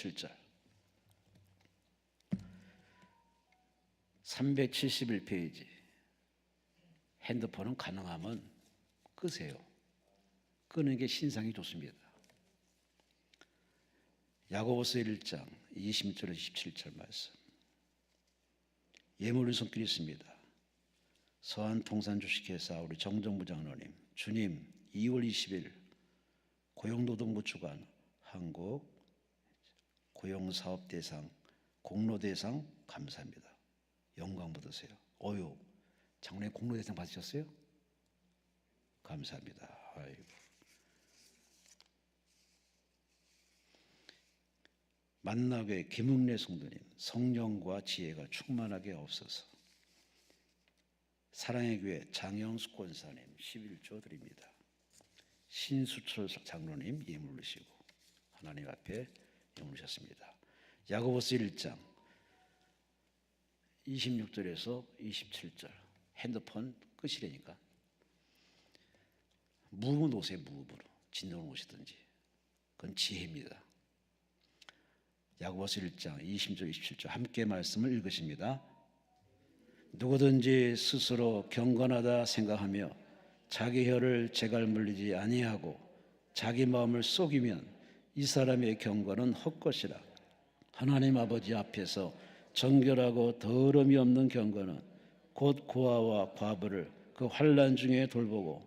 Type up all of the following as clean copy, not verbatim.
27절 371페이지. 핸드폰은 가능하면 끄세요. 끄는 게 신상이 좋습니다. 야고보서 1장 20절 27절 말씀. 예물의 손길이 있습니다. 서한 통산주식회사 우리 정정부 장로님, 주님 2월 20일 고용노동부 주관 한국 고용사업대상 공로대상 감사합니다. 영광 받으세요. 어유, 장로님 공로대상 받으셨어요? 감사합니다. 아이고. 만나교회 김흥래 성도님, 성령과 지혜가 충만하게 없어서. 사랑의 교회 장영숙 권사님 11조 드립니다. 신수철 장로님 예물 드시고 하나님 앞에 예물 드셨습니다. 야고보서 1장 26절에서 27절. 핸드폰 끄시라니까. 무음으로 놓으세요. 무음으로. 진동을 놓으시든지. 그건 지혜입니다. 야고보서 1장 20절 27절 함께 말씀을 읽으십니다. 누구든지 스스로 경건하다 생각하며 자기 혀를 재갈 물리지 아니하고 자기 마음을 속이면 이 사람의 경건은 헛것이라. 하나님 아버지 앞에서 정결하고 더러움이 없는 경건은 곧 고아와 과부를 그 환난 중에 돌보고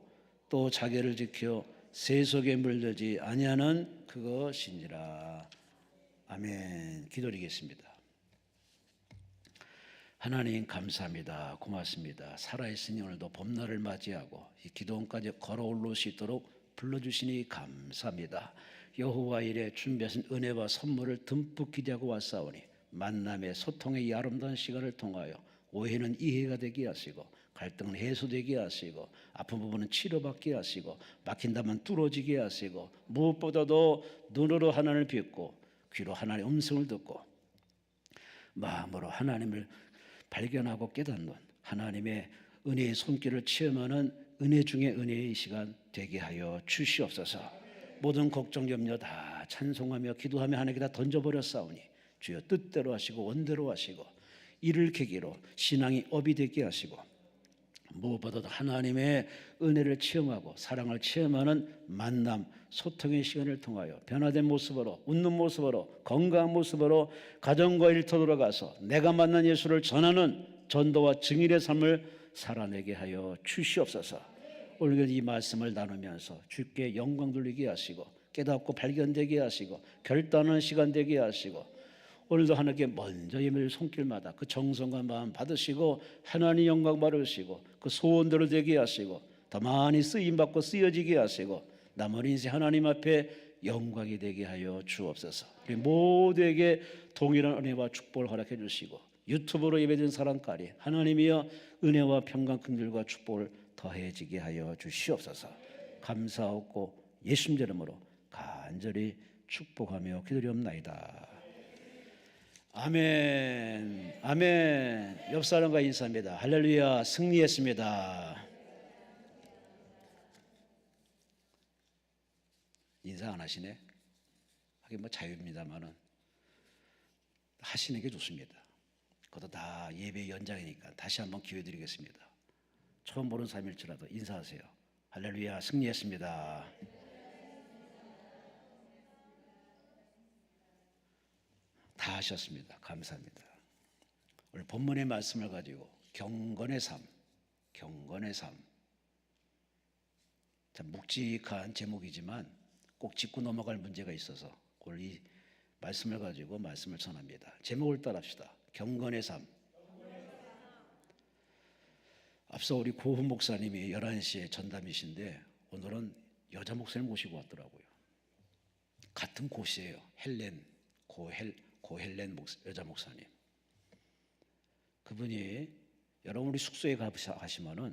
또 자기를 지켜 세속에 물들지 아니하는 그것이니라. 아멘. 기도드리겠습니다. 하나님 감사합니다. 고맙습니다. 살아있으니 오늘도 봄날을 맞이하고 이 기도원까지 걸어 올라올 수 있도록 불러주시니 감사합니다. 여호와 일에 준비하신 은혜와 선물을 듬뿍 기대하고 왔사오니 만남의 소통의 이 아름다운 시간을 통하여 오해는 이해가 되게 하시고 갈등은 해소되게 하시고 아픈 부분은 치료받게 하시고 막힌다면 뚫어지게 하시고 무엇보다도 눈으로 하나님을 뵙고 귀로 하나님의 음성을 듣고 마음으로 하나님을 발견하고 깨닫는 하나님의 은혜의 손길을 체험하는 은혜 중에 은혜의 시간 되게 하여 주시옵소서. 모든 걱정 염려 다 찬송하며 기도하며 하나님께 다 던져버렸사오니 주여 뜻대로 하시고 원대로 하시고 이를 계기로 신앙이 업이 되게 하시고 무엇보다도 하나님의 은혜를 체험하고 사랑을 체험하는 만남 소통의 시간을 통하여 변화된 모습으로 웃는 모습으로 건강한 모습으로 가정과 일터 돌아가서 내가 만난 예수를 전하는 전도와 증인의 삶을 살아내게 하여 주시옵소서. 오늘 이 말씀을 나누면서 주께 영광 돌리게 하시고 깨닫고 발견되게 하시고 결단하는 시간 되게 하시고 오늘도 하나님께 먼저 예배를 손길마다 그 정성과 마음 받으시고 하나님 영광 받으시고 그 소원대로 되게 하시고 더 많이 쓰임받고 쓰여지게 하시고 남은 인생 하나님 앞에 영광이 되게 하여 주옵소서. 우리 모두에게 동일한 은혜와 축복을 허락해 주시고 유튜브로 예배드린 사람까지 하나님이여 은혜와 평강 긍휼과 축복을 더해지게 하여 주시옵소서. 감사하고 예수님 이름으로 간절히 축복하며 기도리옵나이다. 아멘. 아멘. 옆 사람과 인사합니다. 할렐루야. 승리했습니다. 인사 안 하시네? 하긴 뭐 자유입니다만은 하시는 게 좋습니다. 그것도 다 예배 연장이니까 다시 한번 기회 드리겠습니다. 처음 보는 사람일지라도 인사하세요. 할렐루야. 승리했습니다. 다 하셨습니다. 감사합니다. 오늘 본문의 말씀을 가지고 경건의 삶, 경건의 삶. 참 묵직한 제목이지만 꼭 짚고 넘어갈 문제가 있어서 오늘 이 말씀을 가지고 말씀을 전합니다. 제목을 따라합시다. 경건의 삶. 앞서 우리 고훈 목사님이 11시에 전담이신데 오늘은 여자 목사님 모시고 왔더라고요. 같은 곳이에요. 헬렌, 고헬렌 여자 목사님. 그분이 여러분 우리 숙소에 가시면은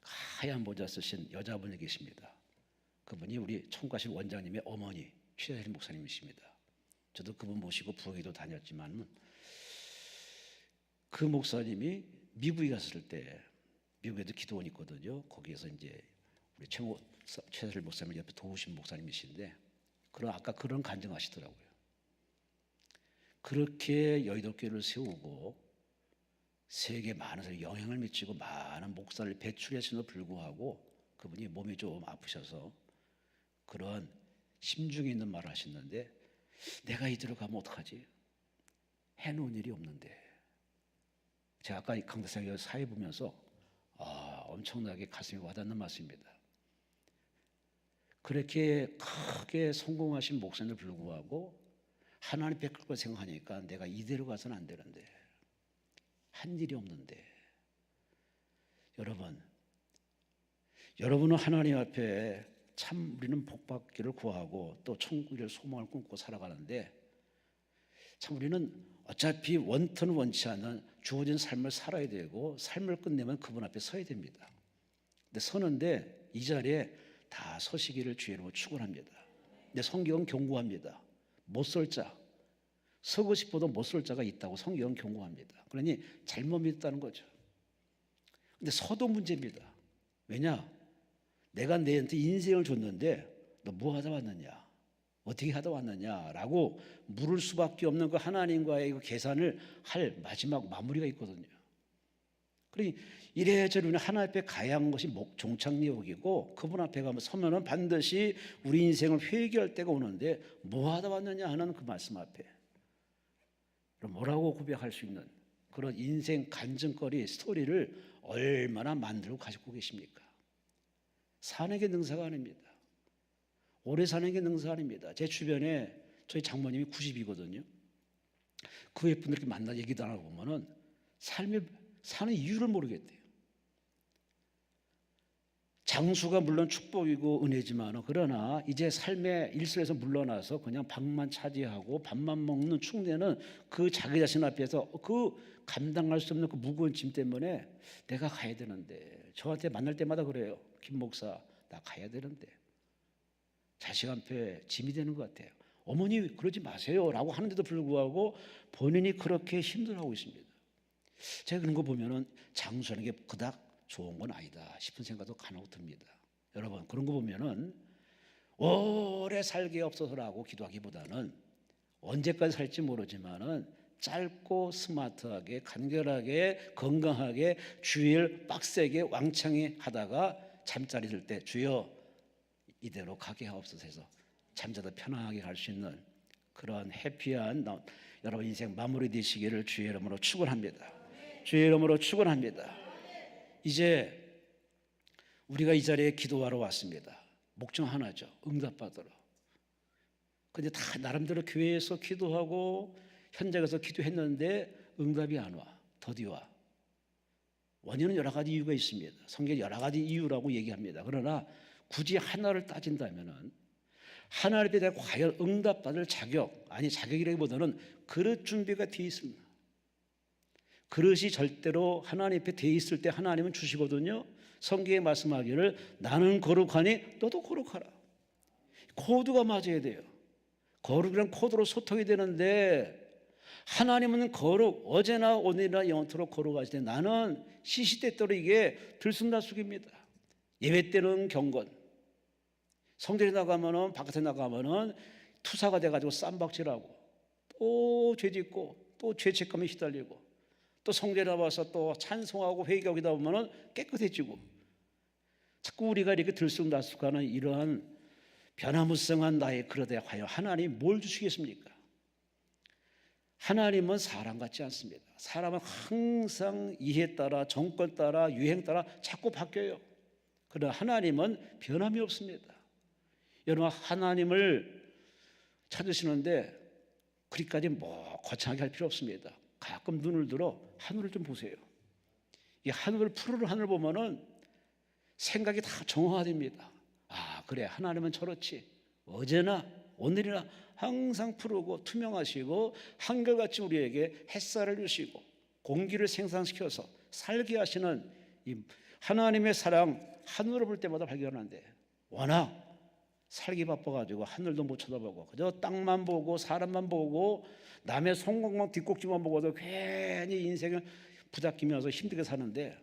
하얀 모자 쓰신 여자분이 계십니다. 그분이 우리 청과실 원장님의 어머니 최혜린 목사님이십니다. 저도 그분 모시고 부엌에도 다녔지만 그 목사님이 미국에 갔을 때 미국에도 기도원이 있거든요. 거기에서 이제 우리 최혜린 목사님 옆에 도우신 목사님이신데 아까 그런 간증하시더라고요. 그렇게 여의도교회를 세우고 세계 많은 사람에 영향을 미치고 많은 목사를 배출했음에도 불구하고 그분이 몸이 좀 아프셔서 그런 심중에 있는 말을 하셨는데, 내가 이대로 가면 어떡하지? 해놓은 일이 없는데. 제가 아까 강대상의 사회 보면서 엄청나게 가슴이 와닿는 말씀입니다. 그렇게 크게 성공하신 목사님을 불구하고 하나님 베풀 걸 생각하니까 내가 이대로 가서는 안 되는데, 한 일이 없는데. 여러분은 하나님 앞에 참 우리는 복받기를 구하고 또 천국을 소망을 꿈꾸고 살아가는데, 참 우리는 어차피 원터는 원치 않는 주어진 삶을 살아야 되고 삶을 끝내면 그분 앞에 서야 됩니다. 근데 서는데 이 자리에 다 서시기를 주의 이름으로 축원합니다. 근데 성경은 경고합니다. 못 설 자, 서고 싶어도 못 설 자가 있다고 성경은 경고합니다. 그러니 잘못 믿었다는 거죠. 근데 서도 문제입니다. 왜냐? 내가 너한테 인생을 줬는데 너 뭐 하다 왔느냐? 어떻게 하다 왔느냐라고 물을 수밖에 없는 그 하나님과의 그 계산을 할 마지막 마무리가 있거든요. 그러니 이래저래 우리는 하나님 앞에 가야 하는 것이 종착역이고 그분 앞에 가면 서면은 반드시 우리 인생을 회개할 때가 오는데 뭐 하다 왔느냐 하는 그 말씀 앞에 그럼 뭐라고 고백할 수 있는 그런 인생 간증거리 스토리를 얼마나 만들고 가지고 계십니까? 사는 게 능사가 아닙니다. 오래 사는 게 능사가 아닙니다. 제 주변에 저희 장모님이 90이거든요. 그 외 분들 이렇게 만나 얘기도 안 하고 보면은 삶에 사는 이유를 모르겠대요. 장수가 물론 축복이고 은혜지만 그러나 이제 삶의 일선에서 물러나서 그냥 방만 차지하고 밥만 먹는 축내는 그 자기 자신 앞에서 그 감당할 수 없는 그 무거운 짐 때문에 내가 가야 되는데, 저한테 만날 때마다 그래요. 김 목사, 나 가야 되는데. 자식 앞에 짐이 되는 것 같아요. 어머니 그러지 마세요 라고 하는데도 불구하고 본인이 그렇게 힘들어하고 있습니다. 제가 그런 거 보면은 장수하는 게 그닥 좋은 건 아니다 싶은 생각도 간혹 듭니다. 여러분, 그런 거 보면은 오래 살게 없어서라고 기도하기보다는 언제까지 살지 모르지만은 짧고 스마트하게 간결하게 건강하게 주일 빡세게 왕창히 하다가 잠자리 들 때 주여 이대로 가게 하옵소서 해서 잠자다 편안하게 갈 수 있는 그런 해피한 여러분 인생 마무리 되시기를 주의 이름으로 축원합니다. 주의 이름으로 축원합니다. 이제 우리가 이 자리에 기도하러 왔습니다. 목적 하나죠. 응답받으러. 근데 다 나름대로 교회에서 기도하고 현장에서 기도했는데 응답이 안 와. 더디 와. 원인은 여러 가지 이유가 있습니다. 성경에 여러 가지 이유라고 얘기합니다. 그러나 굳이 하나를 따진다면은 하나님에 대해 과연 응답받을 자격, 아니 자격이라기보다는 그릇 준비가 되어 있습니다. 그릇이 절대로 하나님 앞에 되어 있을 때 하나님은 주시거든요. 성경에 말씀하기를 나는 거룩하니 너도 거룩하라. 코드가 맞아야 돼요. 거룩이란 코드로 소통이 되는데 하나님은 거룩, 어제나 오늘이나 영원토록 거룩하시되 나는 시시때때로 이게 들쑥날쑥입니다. 예배 때는 경건, 성전에 나가면은 바깥에 나가면은 투사가 돼가지고 쌈박질하고 또 죄짓고 또 죄책감에 휘달리고 또 성전에 나와서 또 찬송하고 회개하다 보면은 깨끗해지고 자꾸 우리가 이렇게 들쑥날쑥하는 이러한 변화무쌍한 나의 그릇에 과연 하나님이 뭘 주시겠습니까? 하나님은 사람 같지 않습니다. 사람은 항상 이해 따라 정권 따라 유행 따라 자꾸 바뀌어요. 그러나 하나님은 변함이 없습니다. 여러분 하나님을 찾으시는데 그리까지 뭐 거창하게 할 필요 없습니다. 가끔 눈을 들어 하늘을 좀 보세요. 이 하늘 푸르른 하늘 보면은 생각이 다 정화됩니다. 아 그래 하나님은 저렇지. 어제나 오늘이나 항상 푸르고 투명하시고 한결같이 우리에게 햇살을 주시고 공기를 생산시켜서 살게 하시는 이 하나님의 사랑 하늘을 볼 때마다 발견하는데 워낙 살기 바빠가지고 하늘도 못 쳐다보고 그저 땅만 보고 사람만 보고 남의 성공만 뒷꼭지만 보고도 괜히 인생을 부닥기면서 힘들게 사는데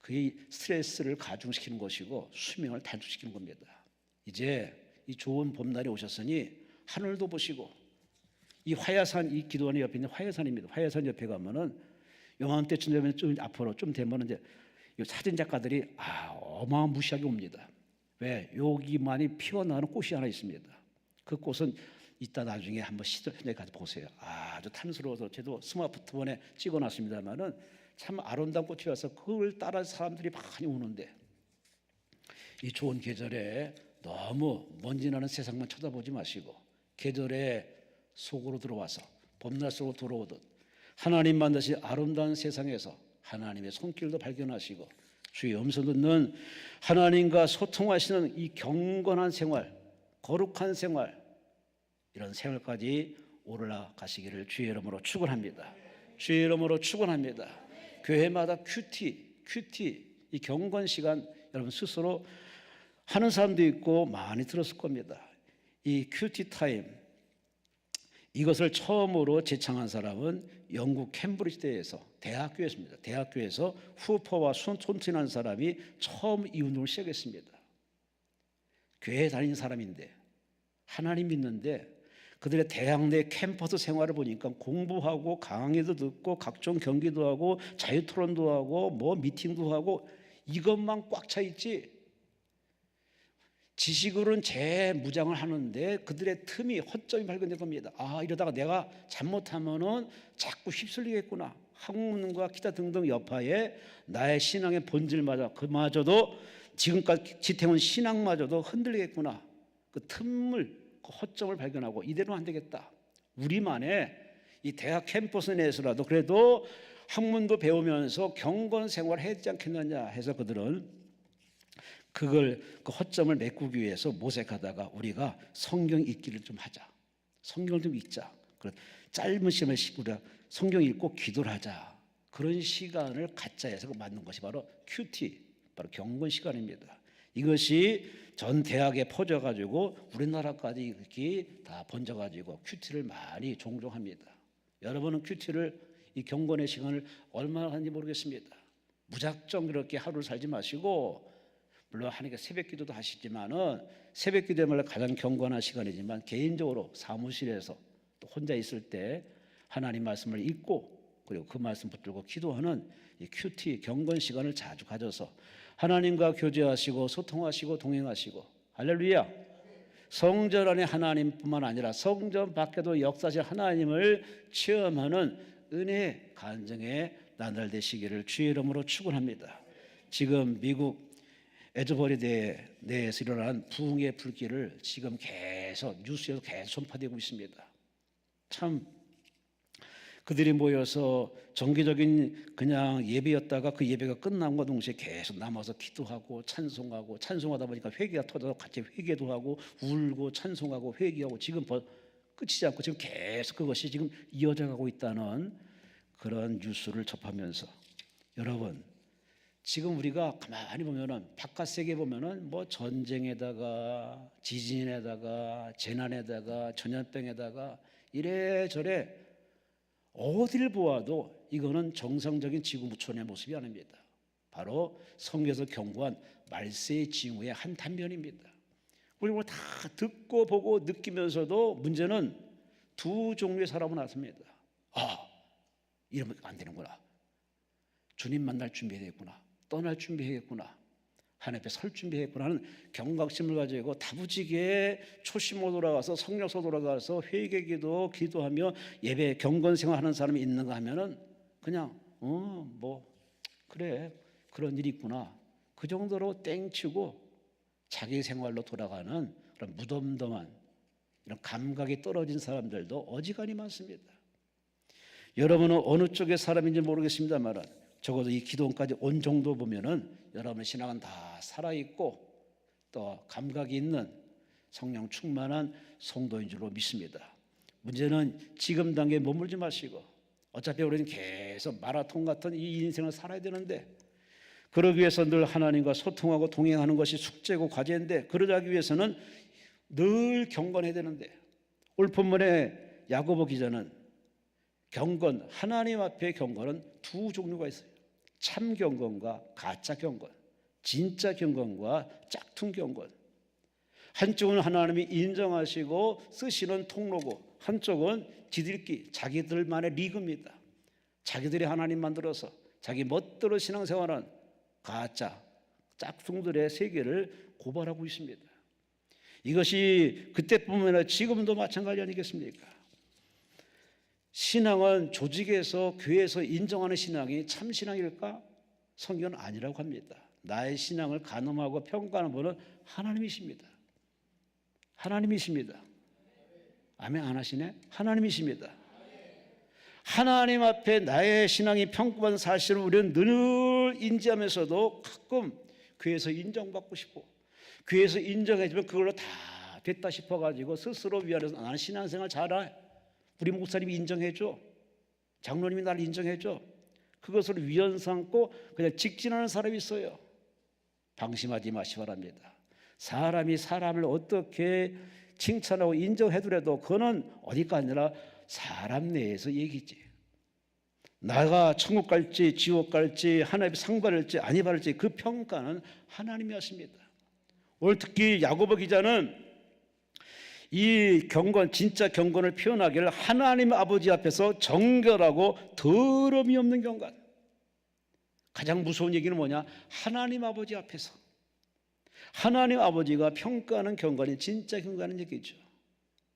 그게 스트레스를 가중시키는 것이고 수명을 단축시키는 겁니다. 이제 이 좋은 봄날이 오셨으니 하늘도 보시고 이 화야산, 이 기도원의 옆에 있는 화야산입니다. 화야산 옆에 가면은 요맘때쯤 되면 좀 앞으로 좀 되면 이제 이 사진 작가들이 어마무시하게 옵니다. 왜? 여기만이 피어나는 꽃이 하나 있습니다. 그 꽃은 이따 나중에 한번 시도해 가서 보세요. 아주 탐스러워서 저도 스마트폰에 찍어놨습니다만은 참 아름다운 꽃이라서 그걸 따라 사람들이 많이 오는데, 이 좋은 계절에 너무 먼지 나는 세상만 쳐다보지 마시고 계절의 속으로 들어와서 봄날 속으로 들어오듯 하나님 만드신 아름다운 세상에서 하나님의 손길도 발견하시고 주의 음성 듣는 하나님과 소통하시는 이 경건한 생활, 거룩한 생활, 이런 생활까지 올라가시기를 주의 이름으로 축원합니다. 주의 이름으로 축원합니다. 교회마다 큐티 이 경건 시간 여러분 스스로 하는 사람도 있고 많이 들었을 겁니다. 이 큐티 타임, 이것을 처음으로 제창한 사람은 영국 캠브리지 대에서 대학교였습니다. 대학교에서 후퍼와 손튼한 사람이 처음 이 운동을 시작했습니다. 교회에 다니는 사람인데 하나님 믿는데 그들의 대학 내 캠퍼스 생활을 보니까 공부하고 강의도 듣고 각종 경기도 하고 자유토론도 하고 뭐 미팅도 하고 이것만 꽉 차 있지, 지식으로는 재무장을 하는데 그들의 틈이 허점이 발견된 겁니다. 이러다가 내가 잘못하면은 자꾸 휩쓸리겠구나. 학문과 기타 등등 여파에 나의 신앙의 본질마저 그마저도 지금까지 지태온 신앙마저도 흔들리겠구나. 그 틈을, 그 허점을 발견하고 이대로는 안 되겠다. 우리만의 이 대학 캠퍼스 내에서라도 그래도 학문도 배우면서 경건 생활을 해야 되지 않겠느냐 해서 그들은 그 허점을 메꾸기 위해서 모색하다가 우리가 성경 읽기를 좀 하자. 성경을 좀 읽자. 짧은 시간에 우리가 성경 읽고 기도를 하자. 그런 시간을 갖자 해서 만든 것이 바로 큐티, 바로 경건 시간입니다. 이것이 전 대학에 퍼져가지고 우리나라까지 이렇게 다 번져가지고 큐티를 많이 종종 합니다. 여러분은 큐티를, 이 경건의 시간을 얼마나 하는지 모르겠습니다. 무작정 그렇게 하루를 살지 마시고, 물론 하니까 새벽 기도도 하시지만은 새벽 기도야말로 가장 경건한 시간이지만 개인적으로 사무실에서 또 혼자 있을 때 하나님 말씀을 읽고 그리고 그 말씀 붙들고 기도하는 이 큐티 경건 시간을 자주 가져서 하나님과 교제하시고 소통하시고 동행하시고, 할렐루야. 성전 안에 하나님뿐만 아니라 성전 밖에도 역사하신 하나님을 체험하는 은혜 간증에 나날되시기를 주의 이름으로 축원합니다. 지금 미국 에즈버리 내에서 일어난 부흥의 불길을 지금 계속 뉴스에서 계속 전파되고 있습니다. 참 그들이 모여서 정기적인 그냥 예배였다가 그 예배가 끝남과 동시에 계속 남아서 기도하고 찬송하고, 찬송하다 보니까 회개가 터져서 같이 회개도 하고 울고 찬송하고 회개하고, 지금 끝이지 않고 지금 계속 그것이 지금 이어져 가고 있다는 그런 뉴스를 접하면서, 여러분 지금 우리가 가만히 보면은 바깥 세계 보면은 뭐 전쟁에다가 지진에다가 재난에다가 전염병에다가 이래저래 어디를 보아도 이거는 정상적인 지구 무촌의 모습이 아닙니다. 바로 성경에서 경고한 말세의 징후의 한 단면입니다. 우리 뭐 다 듣고 보고 느끼면서도 문제는 두 종류의 사람은 왔습니다. 이러면 안 되는구나. 주님 만날 준비해야겠구나. 떠날 준비해야겠구나. 하나님 앞에 설 준비해야겠구나 하는 경각심을 가지고 다부지게 초심으로 돌아가서 성령서 돌아가서 회개기도 기도하며 예배 경건 생활하는 사람이 있는가 하면은 그냥 그래 그런 일이 있구나, 그 정도로 땡치고 자기 생활로 돌아가는 그런 무덤덤한 이런 감각이 떨어진 사람들도 어지간히 많습니다. 여러분은 어느 쪽의 사람인지 모르겠습니다만 적어도 이 기도원까지 온 정도 보면은 여러분의 신앙은 다 살아있고 또 감각이 있는 성령 충만한 성도인 줄로 믿습니다. 문제는 지금 단계에 머물지 마시고, 어차피 우리는 계속 마라톤 같은 이 인생을 살아야 되는데, 그러기 위해서 늘 하나님과 소통하고 동행하는 것이 숙제고 과제인데, 그러기 위해서는 늘 경건해야 되는데, 올 본문에 야고보 기자는 경건, 하나님 앞의 경건은 두 종류가 있어요. 참 경건과 가짜 경건, 진짜 경건과 짝퉁 경건. 한쪽은 하나님이 인정하시고 쓰시는 통로고, 한쪽은 지들끼리 자기들만의 리그입니다. 자기들이 하나님 만들어서 자기 멋대로 신앙생활은 가짜 짝퉁들의 세계를 고발하고 있습니다. 이것이 그때뿐만 아니라 지금도 마찬가지 아니겠습니까? 신앙은 조직에서 교회에서 인정하는 신앙이 참 신앙일까? 성경은 아니라고 합니다. 나의 신앙을 가늠하고 평가하는 분은 하나님이십니다. 하나님이십니다. 아멘 안 하시네? 하나님이십니다. 하나님 앞에 나의 신앙이 평가받는 사실을 우리는 늘 인지하면서도 가끔 교회에서 인정받고 싶고 교회에서 인정해주면 그걸로 다 됐다 싶어가지고 스스로 위안해서 나는 신앙생활 잘해. 우리 목사님이 인정해줘. 장로님이 나를 인정해줘. 그것을 위안 삼고 그냥 직진하는 사람이 있어요. 방심하지 마시 바랍니다. 사람이 사람을 어떻게 칭찬하고 인정해두래도 그거는 어디가 아니라 사람 내에서 얘기지. 나가 천국 갈지 지옥 갈지 하나님의 상 받을지 아니 받을지 그 평가는 하나님이 하십니다. 오늘 특히 야고보 기자는 이 경건, 진짜 경건을 표현하기를 하나님 아버지 앞에서 정결하고 더러움이 없는 경건. 가장 무서운 얘기는 뭐냐? 하나님 아버지 앞에서 하나님 아버지가 평가하는 경건이 진짜 경건은 얘기죠.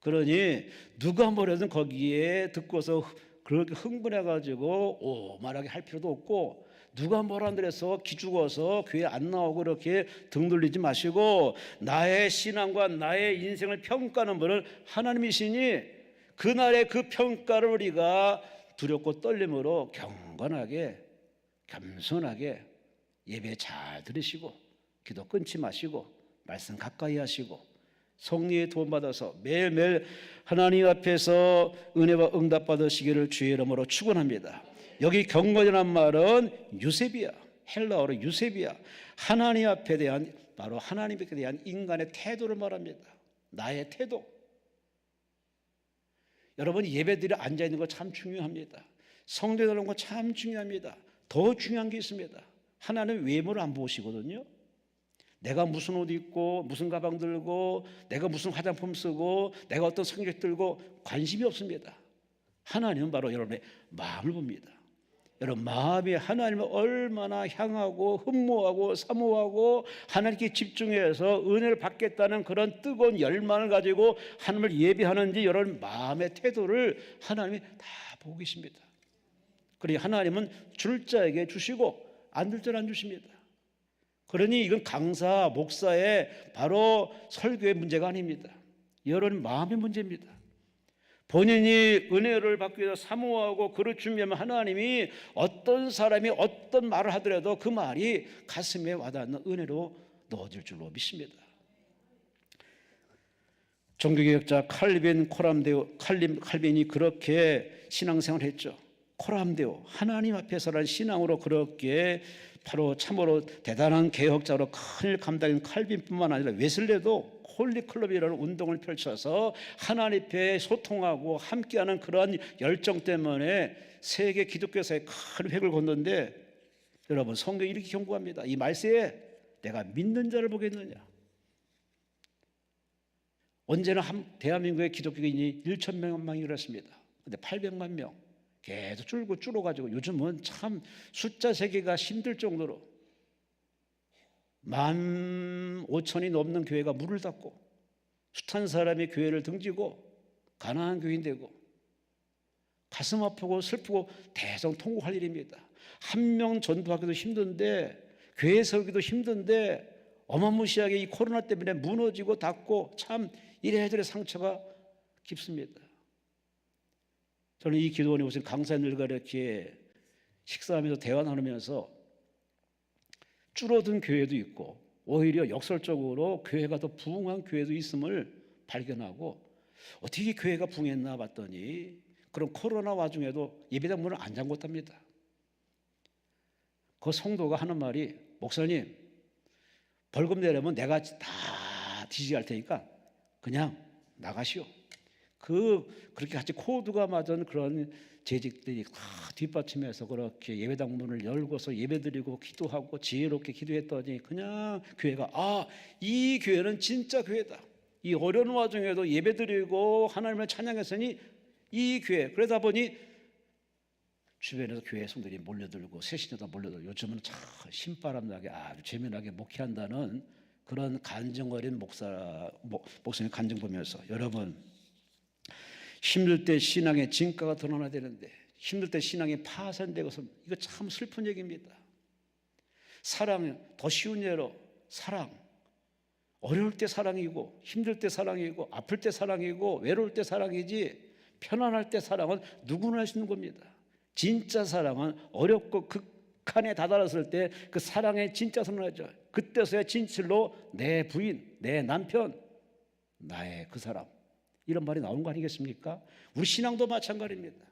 그러니 누가 뭐래든 거기에 듣고서 그렇게 흥분해가지고 오만하게 할 필요도 없고, 누가 뭐라 그래서 기죽어서 교회 안 나오고 그렇게 등 돌리지 마시고, 나의 신앙과 나의 인생을 평가하는 분은 하나님이시니 그날의 그 평가를 우리가 두렵고 떨림으로 경건하게 겸손하게 예배 잘 들으시고 기도 끊지 마시고 말씀 가까이 하시고 성령의 도움 받아서 매일매일 하나님 앞에서 은혜와 응답 받으시기를 주의 이름으로 축원합니다. 여기 경건이라는 말은 유세비야, 헬라어로 유세비야, 하나님 앞에 대한, 바로 하나님에 대한 인간의 태도를 말합니다. 나의 태도. 여러분, 예배드려 앉아 있는 거 참 중요합니다. 성례 하는 거 참 중요합니다. 더 중요한 게 있습니다. 하나님 외모를 안 보시거든요. 내가 무슨 옷 입고 무슨 가방 들고 내가 무슨 화장품 쓰고 내가 어떤 성적 들고 관심이 없습니다. 하나님은 바로 여러분의 마음을 봅니다. 여러분 마음이 하나님을 얼마나 향하고 흠모하고 사모하고 하나님께 집중해서 은혜를 받겠다는 그런 뜨거운 열망을 가지고 하나님을 예배하는지 여러분 마음의 태도를 하나님이 다 보고 계십니다. 그러니 하나님은 줄 자에게 주시고 안 줄 자는 안 주십니다. 그러니 이건 강사, 목사의 바로 설교의 문제가 아닙니다. 여러분 마음의 문제입니다. 본인이 은혜를 받기 위해서 사모하고 그릇 준비하면 하나님이 어떤 사람이 어떤 말을 하더라도 그 말이 가슴에 와닿는 은혜로 넣어줄 줄로 믿습니다. 종교개혁자 칼빈이 그렇게 신앙생활을 했죠. 코람데오, 하나님 앞에서라는 신앙으로 그렇게 바로 참으로 대단한 개혁자로 큰 일 감당한 칼빈뿐만 아니라 웨슬레도 홀리클럽이라는 운동을 펼쳐서 하나님 앞에 소통하고 함께하는 그러한 열정 때문에 세계 기독교사에 큰 획을 걷는데, 여러분 성경이 이렇게 경고합니다. 이 말세에 내가 믿는 자를 보겠느냐. 언제나 대한민국의 기독교인이 1,000만 명이라 했습니다. 근데 800만 명 계속 줄어가지고 요즘은 참 숫자 세기가 힘들 정도로 15,000이 넘는 교회가 문을 닫고 숱한 사람이 교회를 등지고 가난한 교인 되고 가슴 아프고 슬프고 대성통곡할 일입니다. 한 명 전도하기도 힘든데 교회 세우기도 힘든데 어마무시하게 이 코로나 때문에 무너지고 닫고 참 이래저래 상처가 깊습니다. 저는 이 기도원에 오신 강사님들과 이렇게 식사하면서 대화 나누면서 줄어든 교회도 있고 오히려 역설적으로 교회가 더 부흥한 교회도 있음을 발견하고, 어떻게 교회가 부흥했나 봤더니 그런 코로나 와중에도 예배당 문을 안 잠궜답니다. 그 성도가 하는 말이, 목사님 벌금 내려면 내가 다 뒤지게 할 테니까 그냥 나가시오. 그렇게 같이 코드가 맞은 그런 재직들이 다 뒷받침해서 그렇게 예배당 문을 열고서 예배드리고 기도하고 지혜롭게 기도했더니 그냥 교회가 이 교회는 진짜 교회다. 이 어려운 와중에도 예배드리고 하나님을 찬양했으니 이 교회, 그러다 보니 주변에서 교회 성들이 몰려들고 새신자도 몰려들고 요즘은 참 신바람 나게 아주 재미나게 목회한다는 그런 간증 어린 목사님 간증 보면서, 여러분 힘들 때 신앙의 진가가 드러나야 되는데 힘들 때 신앙이 파산되고서 이거 참 슬픈 얘기입니다. 사랑, 더 쉬운 예로 사랑, 어려울 때 사랑이고 힘들 때 사랑이고 아플 때 사랑이고 외로울 때 사랑이지, 편안할 때 사랑은 누구나 할 수 있는 겁니다. 진짜 사랑은 어렵고 극한에 다다랐을 때 그 사랑의 진짜 선언하죠. 그때서야 진실로 내 부인, 내 남편, 나의 그 사람, 이런 말이 나오는 거 아니겠습니까? 우리 신앙도 마찬가지입니다.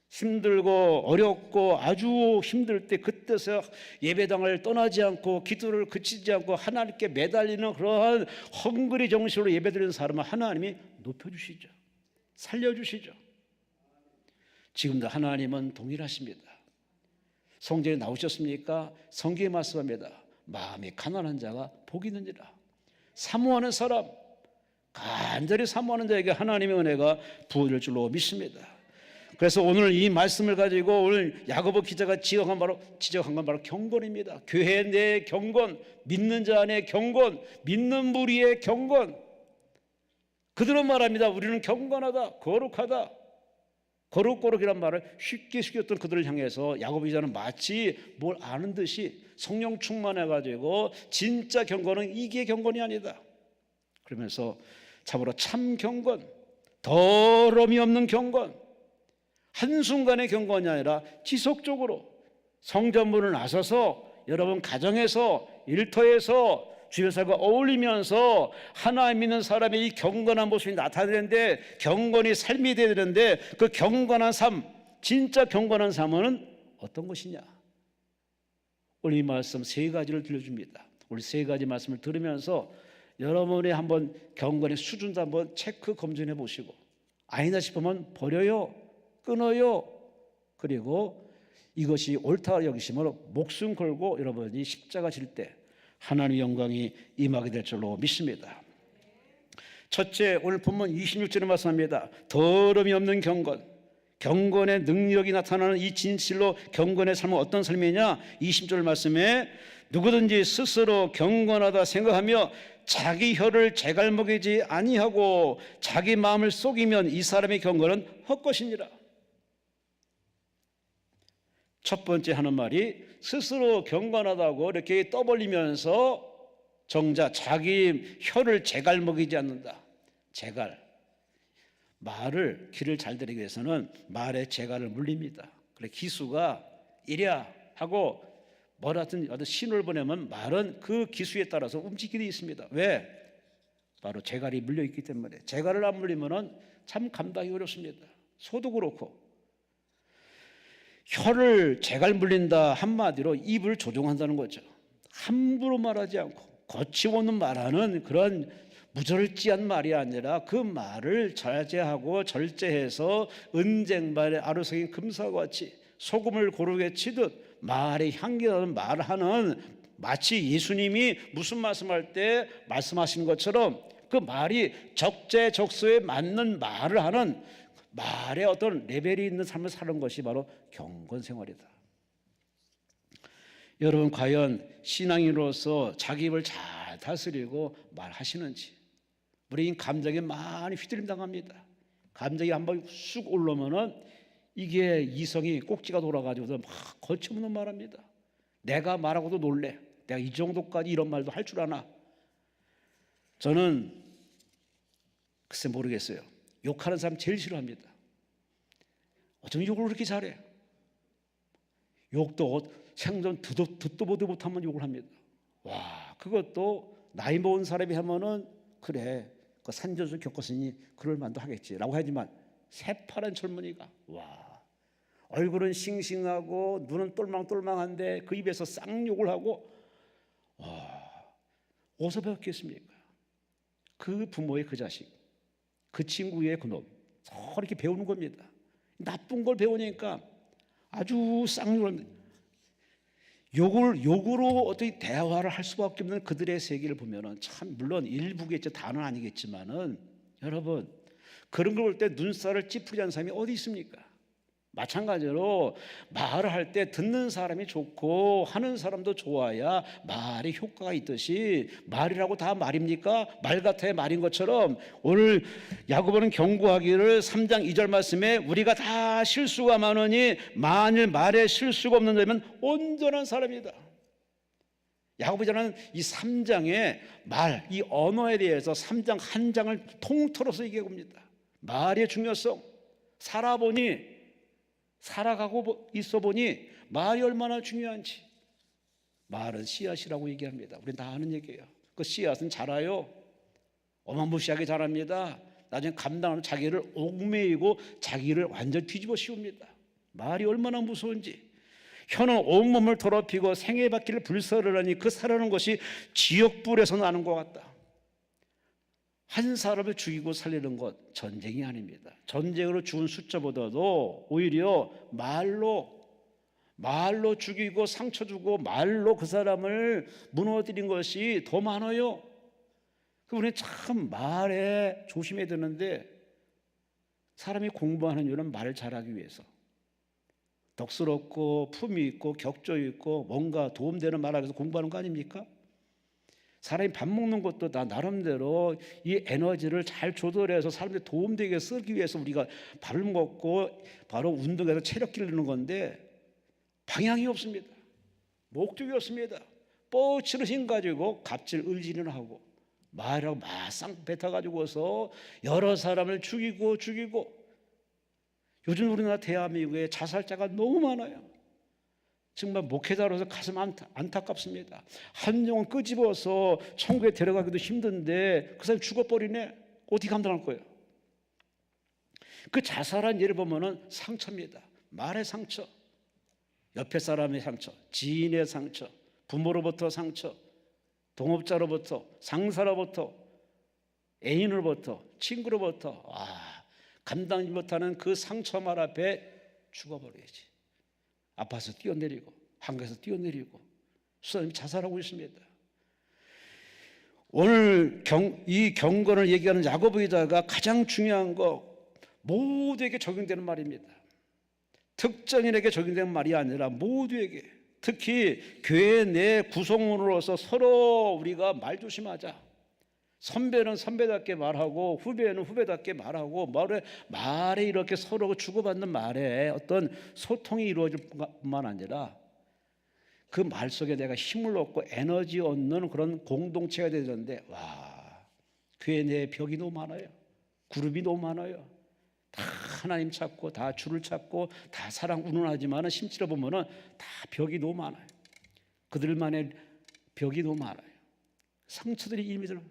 힘들고 어렵고 아주 힘들 때 그때서야 예배당을 떠나지 않고 기도를 그치지 않고 하나님께 매달리는 그러한 헝그리 정신으로 예배드리는 사람은 하나님이 높여주시죠. 살려주시죠. 지금도 하나님은 동일하십니다. 성경에 나오셨습니까? 성경에 말씀합니다. 마음이 가난한 자가 복이 있느니라. 사모하는 사람, 간절히 사모하는 자에게 하나님의 은혜가 부어질 줄로 믿습니다. 그래서 오늘 이 말씀을 가지고 오늘 야고보 기자가 지적한 건 바로 경건입니다. 교회 내 경건, 믿는 자 안의 경건, 믿는 무리의 경건. 그들은 말합니다. 우리는 경건하다, 거룩하다. 거룩이란 말을 쉽게 숙였던 그들을 향해서 야고보 기자는 마치 뭘 아는 듯이 성령 충만해가지고 진짜 경건은 이게 경건이 아니다 그러면서 참으로 참 경건, 더러움이 없는 경건, 한순간의 경건이 아니라 지속적으로 성전문을 나서서 여러분 가정에서 일터에서 주변 사람과 어울리면서 하나님 믿는 사람의 이 경건한 모습이 나타나는데, 경건이 삶이 되어야 되는데 그 경건한 삶, 진짜 경건한 삶은 어떤 것이냐? 오늘 이 말씀 세 가지를 들려줍니다. 우리 세 가지 말씀을 들으면서 여러분의 한번 경건의 수준도 한번 체크 검증해 보시고, 아니다 싶으면 버려요, 끊어요. 그리고 이것이 옳다 여기심으로 목숨 걸고 여러분이 십자가 질 때 하나님의 영광이 임하게 될 줄로 믿습니다. 첫째, 오늘 본문 26절에 말씀합니다. 더러움이 없는 경건, 경건의 능력이 나타나는 이 진실로 경건의 삶은 어떤 삶이냐? 20절 말씀에 누구든지 스스로 경건하다 생각하며 자기 혀를 재갈먹이지 아니하고 자기 마음을 속이면 이 사람의 경건은 헛것이니라. 첫 번째 하는 말이 스스로 경건하다고 이렇게 떠벌리면서 정작 자기 혀를 재갈먹이지 않는다. 재갈, 말을 길을 잘 들이기 위해서는 말에 재갈을 물립니다. 그래 기수가 이랴 하고 뭐라든 어떤 신호를 보내면 말은 그 기수에 따라서 움직이게 되어 있습니다. 왜? 바로 재갈이 물려 있기 때문에. 재갈을 안 물리면은 참 감당이 어렵습니다. 소도 그렇고. 혀를 재갈 물린다 한마디로 입을 조종한다는 거죠. 함부로 말하지 않고 거침없는 말하는 그런 무절제한 말이 아니라 그 말을 자제하고 절제해서 은쟁반에 아루석인 금사와 같이 소금을 고르게 치듯 말의 향기나는 말하는, 마치 예수님이 무슨 말씀할 때 말씀하신 것처럼 그 말이 적재적소에 맞는 말을 하는 말에 어떤 레벨이 있는 삶을 사는 것이 바로 경건 생활이다. 여러분 과연 신앙인으로서 자기 입을 잘 다스리고 말하시는지. 우리 감정에 많이 휘둘림 당합니다. 감정이 한번 쑥 올라오면은 이게 이성이 꼭지가 돌아가지고 막 거침없는 말합니다. 내가 말하고도 놀래. 내가 이 정도까지 이런 말도 할 줄 아나. 저는 글쎄 모르겠어요. 욕하는 사람 제일 싫어합니다. 어쩜 욕을 그렇게 잘해? 욕도 생전 듣도 보도 못하면 욕을 합니다. 와, 그것도 나이 먹은 사람이 하면은 그래, 그 산전수 겪었으니 그럴 만도 하겠지라고 하지만 새파란 젊은이가 와, 얼굴은 싱싱하고 눈은 똘망똘망한데 그 입에서 쌍욕을 하고, 와, 어디서 배웠겠습니까? 그 부모의 그 자식, 그 친구의 그놈, 저렇게 배우는 겁니다. 나쁜 걸 배우니까 아주 쌍욕을 합니다. 욕으로 어떻게 대화를 할 수밖에 없는 그들의 세계를 보면은 참, 물론 일부겠죠, 다는 아니겠지만은, 여러분, 그런 걸 볼 때 눈살을 찌푸리지 않는 사람이 어디 있습니까? 마찬가지로 말을 할 때 듣는 사람이 좋고 하는 사람도 좋아야 말에 효과가 있듯이, 말이라고 다 말입니까? 말 같아야 말인 것처럼 오늘 야고보는 경고하기를 3장 2절 말씀에 우리가 다 실수가 많으니 만일 말에 실수가 없는 자면 온전한 사람이다. 야고보자는 이 3장의 말, 이 언어에 대해서 3장 한 장을 통틀어서 얘기해 봅니다. 말의 중요성, 살아가고 있어 보니 말이 얼마나 중요한지. 말은 씨앗이라고 얘기합니다. 우리 다 아는 얘기예요. 그 씨앗은 자라요. 어마무시하게 자랍니다. 나중에 감당하는 자기를 옥매이고 자기를 완전 뒤집어 씌웁니다. 말이 얼마나 무서운지. 혀는 온몸을 더럽히고 생의 바퀴를 불사를 하니 그 사라는 것이 지옥불에서 나는 것 같다. 한 사람을 죽이고 살리는 것 전쟁이 아닙니다. 전쟁으로 죽은 숫자보다도 오히려 말로 죽이고 상처 주고 말로 그 사람을 무너뜨린 것이 더 많아요. 우리는 참 말에 조심해야 되는데, 사람이 공부하는 이유는 말을 잘하기 위해서, 덕스럽고 품위 있고 격조 있고 뭔가 도움되는 말을 해서 공부하는 거 아닙니까? 사람이 밥 먹는 것도 다 나름대로 이 에너지를 잘 조절해서 사람들이 도움되게 쓰기 위해서 우리가 밥을 먹고 바로 운동해서 체력 기르는 건데, 방향이 없습니다. 목적이 없습니다. 뻗치는 힘 가지고 갑질 의지는 하고 말하고 마상 뱉어가지고서 여러 사람을 죽이고 요즘 우리나라 대한민국에 자살자가 너무 많아요. 정말 목회자로서 가슴 안타깝습니다. 한 영혼 끄집어서 천국에 데려가기도 힘든데 그 사람이 죽어버리네. 어떻게 감당할 거예요? 그 자살한 예를 보면은 상처입니다. 말의 상처, 옆에 사람의 상처, 지인의 상처, 부모로부터 상처, 동업자로부터, 상사로부터, 애인으로부터, 친구로부터, 감당하지 못하는 그 상처말 앞에 죽어버려야지. 아파서 뛰어내리고 한가에서 뛰어내리고 수사님이 자살하고 있습니다. 오늘 이 경건을 얘기하는 야고보 기자가 가장 중요한 거, 모두에게 적용되는 말입니다. 특정인에게 적용되는 말이 아니라 모두에게, 특히 교회 내 구성원으로서 서로 우리가 말 조심하자. 선배는 선배답게 말하고 후배는 후배답게 말하고, 말에 이렇게 서로 주고받는 말에 어떤 소통이 이루어질 뿐만 아니라 그 말 속에 내가 힘을 얻고 에너지 얻는 그런 공동체가 되는데, 교회 내에 벽이 너무 많아요. 그룹이 너무 많아요. 다 하나님 찾고 다 주를 찾고 다 사랑 운운하지만 심지어 보면은 다 벽이 너무 많아요. 그들만의 벽이 너무 많아요. 상처들이 이미 들어.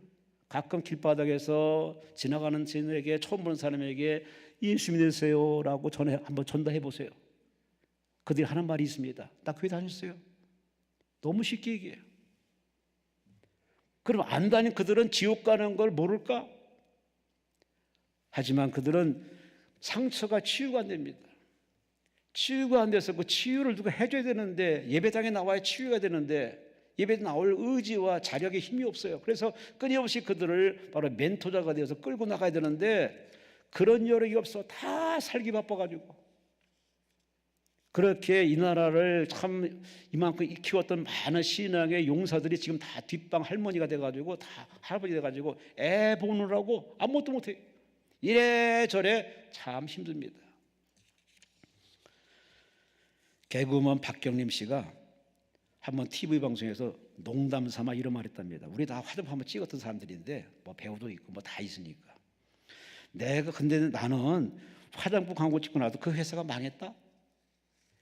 가끔 길바닥에서 지나가는 지인에게, 처음 보는 사람에게 예수 믿으세요라고 한번 전달해 보세요. 그들이 하는 말이 있습니다. 나 교회 다녔어요. 너무 쉽게 얘기해요. 그럼 안 다닌 그들은 지옥 가는 걸 모를까? 하지만 그들은 상처가 치유가 안 됩니다. 치유가 안 돼서 그 치유를 누가 해줘야 되는데, 예배당에 나와야 치유가 되는데 예배에 나올 의지와 자력에 힘이 없어요. 그래서 끊임없이 그들을 바로 멘토자가 되어서 끌고 나가야 되는데 그런 여력이 없어. 다 살기 바빠가지고. 그렇게 이 나라를 참 이만큼 키웠던 많은 신앙의 용사들이 지금 다 뒷방 할머니가 돼가지고, 다 할아버지 돼가지고 애 보느라고 아무것도 못해요. 이래저래 참 힘듭니다. 개그우먼 박경림 씨가 한번 TV 방송에서 농담 삼아 이런 말 했답니다. 우리 다 화장품 한번 찍었던 사람들인데, 뭐 배우도 있고 뭐 다 있으니까, 근데 나는 화장품 광고 찍고 나도 그 회사가 망했다?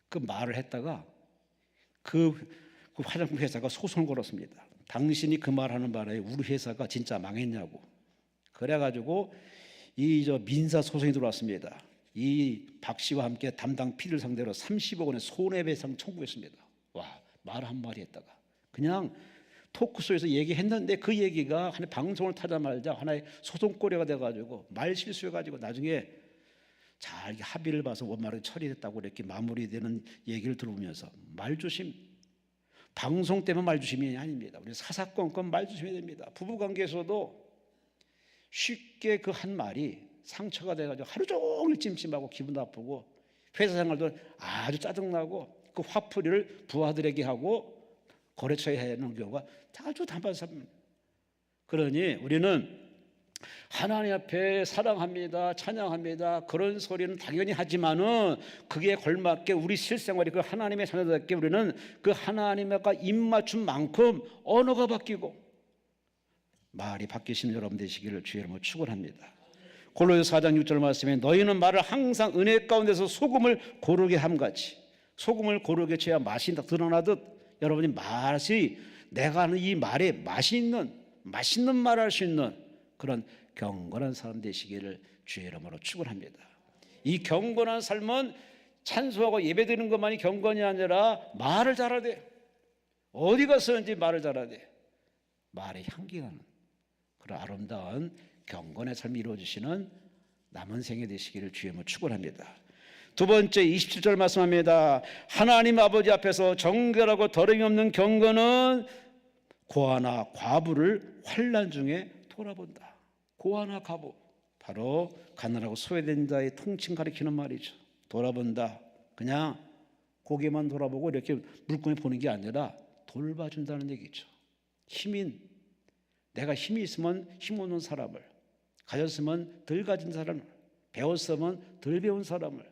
그 말을 했다가 그 화장품 회사가 소송을 걸었습니다. 당신이 그 말하는 바람에 우리 회사가 진짜 망했냐고. 그래가지고 민사 소송이 들어왔습니다. 이 박 씨와 함께 담당 PD를 상대로 30억 원의 손해배상 청구했습니다. 말 한마디 했다가 그냥 토크쇼에서 얘기했는데 그 얘기가 하나의 방송을 타자마자 하나의 소송거리가 돼가지고 말 실수해가지고 나중에 잘 합의를 봐서 원만하게 처리됐다고 이렇게 마무리되는 얘기를 들어보면서, 말조심. 방송 때문에 말조심이 아닙니다. 우리 사사건건 말조심해야 됩니다. 부부관계에서도 쉽게 그 한 말이 상처가 돼가지고 하루 종일 찜찜하고 기분 나쁘고 회사 생활도 아주 짜증나고 그 화풀이를 부하들에게 하고 거래처에 해야 하는 경우가 아주 단발삽니다. 그러니 우리는 하나님 앞에 사랑합니다, 찬양합니다, 그런 소리는 당연히 하지만은 그게 걸맞게 우리 실생활이 그 하나님의 자녀답게 우리는 그 하나님과 입맞춘 만큼 언어가 바뀌고 말이 바뀌시는 여러분 되시기를 주의 이름으로 축원합니다. 골로새 4장 6절 말씀에 너희는 말을 항상 은혜 가운데서 소금을 고르게 함같이, 소금을 고르게 쳐야 맛이 드러나듯 여러분이 맛이, 내가 하는 이 말에 맛이 있는, 맛있는 말할 수 있는 그런 경건한 사람 되시기를 주의 이름으로 축원합니다. 이 경건한 삶은 찬송하고 예배드리는 것만이 경건이 아니라 말을 잘해야 돼. 어디 가서든지 말을 잘해야 돼. 말에 향기가 나는 그런 아름다운 경건의 삶이 이루어지시는 남은 생애 되시기를 주의 이름으로 축원합니다. 두 번째 27절 말씀합니다. 하나님 아버지 앞에서 정결하고 더러움이 없는 경건은 고아나 과부를 환난 중에 돌아본다. 고아나 과부, 바로 가난하고 소외된 자의 통칭 가리키는 말이죠. 돌아본다. 그냥 고개만 돌아보고 이렇게 물건을 보는 게 아니라 돌봐준다는 얘기죠. 힘인, 내가 힘이 있으면 힘 없는 사람을, 가졌으면 덜 가진 사람을, 배웠으면 덜 배운 사람을,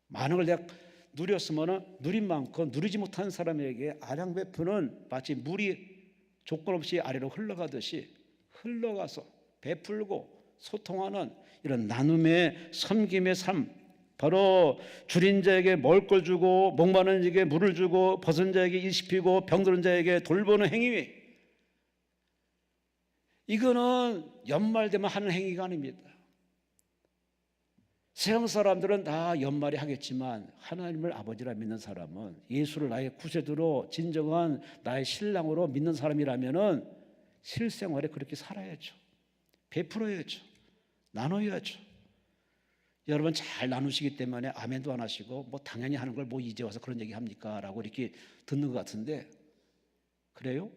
많은 걸 내가 누렸으면 누린 만큼 누리지 못한 사람에게 아량 베푸는, 마치 물이 조건 없이 아래로 흘러가듯이 흘러가서 베풀고 소통하는 이런 나눔의 섬김의 삶, 바로 줄인 자에게 먹을 걸 주고 목마른 자에게 물을 주고 벗은 자에게 일 시키고 병든 자에게 돌보는 행위, 이거는 연말 되면 하는 행위가 아닙니다. 세상 사람들은 다 연말에 하겠지만 하나님을 아버지라 믿는 사람은, 예수를 나의 구세주로 진정한 나의 신랑으로 믿는 사람이라면은 실생활에 그렇게 살아야죠. 베풀어야죠. 나눠야죠. 여러분 잘 나누시기 때문에 아멘도 안 하시고 뭐 당연히 하는 걸 뭐 이제 와서 그런 얘기 합니까? 라고 이렇게 듣는 것 같은데, 그래요?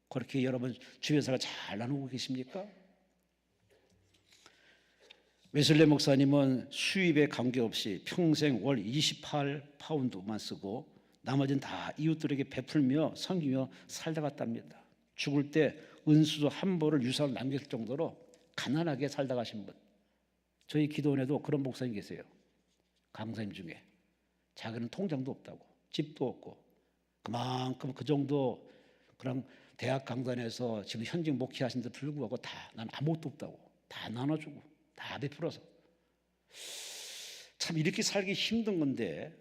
그렇게 여러분 주변사가 잘 나누고 계십니까? 웨슬리 목사님은 수입에 관계없이 평생 월 28파운드만 쓰고 나머지는 다 이웃들에게 베풀며 섬기며 살다 갔답니다. 죽을 때 은수저 한 벌을 유산을 남길 정도로 가난하게 살다 가신 분, 저희 기도원에도 그런 목사님 계세요. 강사님 중에 자기는 통장도 없다고, 집도 없고, 그만큼 그 정도 그런 대학 강단에서 지금 현직 목회하신 데 불구하고 다 난 아무것도 없다고 다 나눠주고 다 베풀어서, 참 이렇게 살기 힘든 건데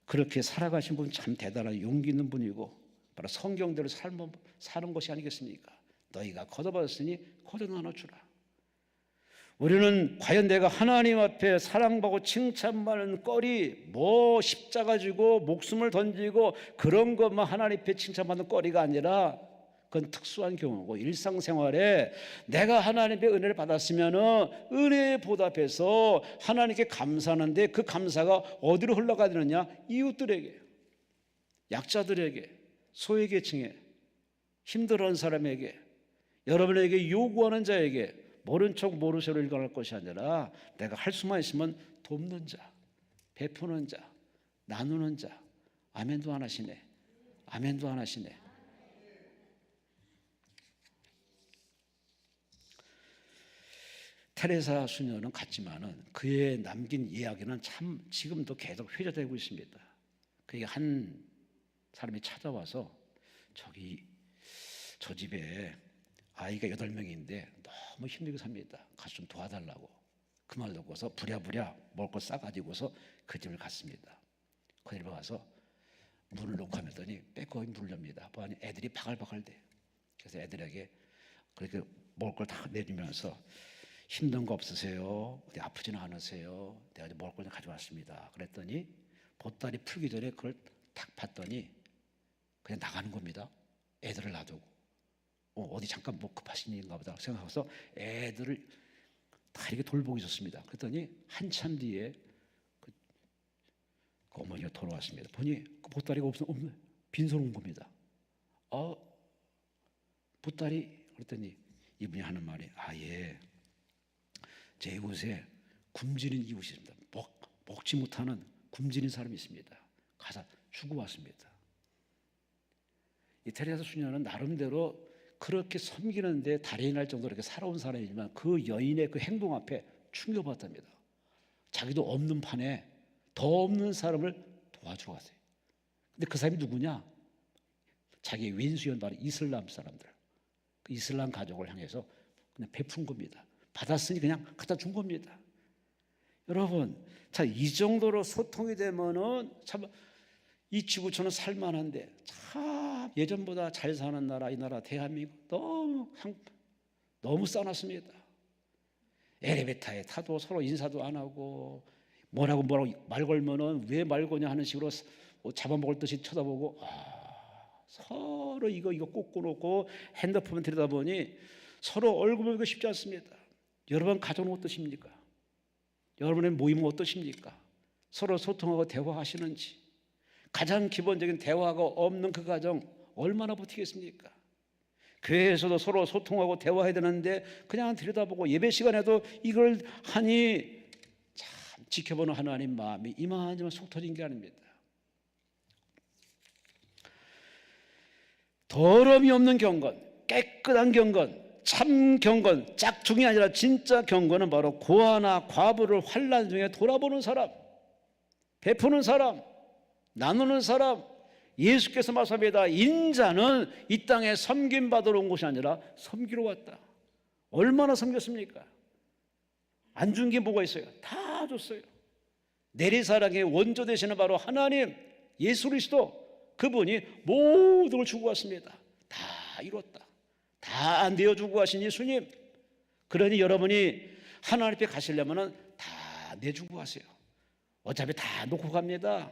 그렇게 살아가신 분 참 대단한 용기 있는 분이고, 바로 성경대로 사는 것이 아니겠습니까? 너희가 거둬받았으니 거둬 나눠주라. 우리는 과연 내가 하나님 앞에 사랑받고 칭찬받는 거리, 뭐 십자가 지고 목숨을 던지고 그런 것만 하나님 앞에 칭찬받는 거리가 아니라 그건 특수한 경우고, 일상생활에 내가 하나님의 은혜를 받았으면 은혜에 보답해서 하나님께 감사하는데 그 감사가 어디로 흘러가야 되느냐? 이웃들에게, 약자들에게, 소외계층에, 힘들어하는 사람에게, 여러분에게 요구하는 자에게 모른 척 모르쇠로 일관할 것이 아니라 내가 할 수만 있으면 돕는 자, 베푸는 자, 나누는 자. 아멘도 안 하시네. 아멘도 안 하시네. 테레사 수녀는 갔지만은 그의 남긴 이야기는 참 지금도 계속 회자되고 있습니다. 그게 한 사람이 찾아와서 저 집에 아이가 8명인데 너무 힘들게 삽니다. 가서 좀 도와달라고. 그 말 듣고서 부랴부랴 먹을 거 싸가지고서 그 집을 갔습니다. 그 집에 가서 문을 놓고 하더니 빼꼼히 문을 엽니다. 보니 애들이 바글바글 돼. 그래서 애들에게 그렇게 먹을 걸 다 내주면서 힘든 거 없으세요? 어디 아프지는 않으세요? 내가 먹을 걸 가져왔습니다. 그랬더니 보따리 풀기 전에 그걸 탁 봤더니 그냥 나가는 겁니다. 애들을 놔두고. 어디 잠깐 뭐 급하신 일인가 보다 생각해서 애들을 다 이렇게 돌보고 있었습니다. 그랬더니 한참 뒤에 그 어머니가 돌아왔습니다. 보니 그 보따리가 없네. 빈손 온 겁니다. 보따리? 그랬더니 이분이 하는 말이 예, 제 이웃에 굶주린 이웃이 있습니다. 먹지 못하는 굶주린 사람이 있습니다. 가서 주고 왔습니다. 이 테레사 수녀는 나름대로 그렇게 섬기는데 달인이 날 정도로 이렇게 살아온 사람이지만 그 여인의 그 행동 앞에 충격받답니다. 자기도 없는 판에 더 없는 사람을 도와주러 갔어요. 근데 그 사람이 누구냐? 자기 왼수연 바로 이슬람 사람들, 그 이슬람 가족을 향해서 그냥 베푼 겁니다. 받았으니 그냥 갖다 준 겁니다. 여러분, 자, 이 정도로 소통이 되면은 참 이 지구촌은 살만한데 참 예전보다 잘 사는 나라, 이 나라 대한민국 너무 싸놨습니다. 엘리베이터에 타도 서로 인사도 안 하고 뭐라고 말 걸면은 왜 말 거냐 하는 식으로 잡아먹을 듯이 쳐다보고 서로 이거 꽂고 놓고 핸드폰 들여다보니 서로 얼굴 보기가 쉽지 않습니다. 여러분 가정은 어떠십니까? 여러분의 모임은 어떠십니까? 서로 소통하고 대화하시는지. 가장 기본적인 대화가 없는 그 가정 얼마나 버티겠습니까? 교회에서도 서로 소통하고 대화해야 되는데 그냥 들여다보고 예배 시간에도 이걸 하니 참 지켜보는 하나님 마음이 이만저만 속 터진 게 아닙니다. 더러움이 없는 경건, 깨끗한 경건, 참 경건, 짝퉁이 아니라 진짜 경건은 바로 고아나 과부를 환난 중에 돌아보는 사람, 베푸는 사람, 나누는 사람. 예수께서 말씀합니다. 인자는 이 땅에 섬김받으러 온 것이 아니라 섬기러 왔다. 얼마나 섬겼습니까? 안 준 게 뭐가 있어요? 다 줬어요. 내리사랑의 원조 되시는 바로 하나님 예수 그리스도, 그분이 모든 걸 주고 왔습니다. 다 이뤘다. 다 내어주고 가신 예수님. 그러니 여러분이 하나님 앞에 가시려면 다 내주고 가세요. 어차피 다 놓고 갑니다.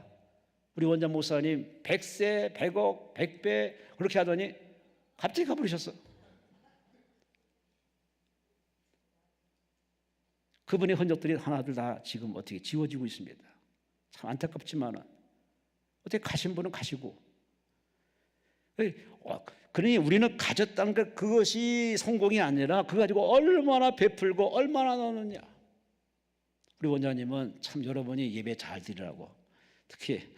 우리 원장 목사님 100세, 100억, 100배 그렇게 하더니 갑자기 가버리셨어. 그분의 흔적들이 하나둘 다 지금 어떻게 지워지고 있습니다. 참 안타깝지만은 어떻게 가신 분은 가시고, 그러니 우리는 가졌다는 것, 그것이 성공이 아니라 그거 가지고 얼마나 베풀고 얼마나 나누느냐. 우리 원장님은 참 여러분이 예배 잘 드리라고, 특히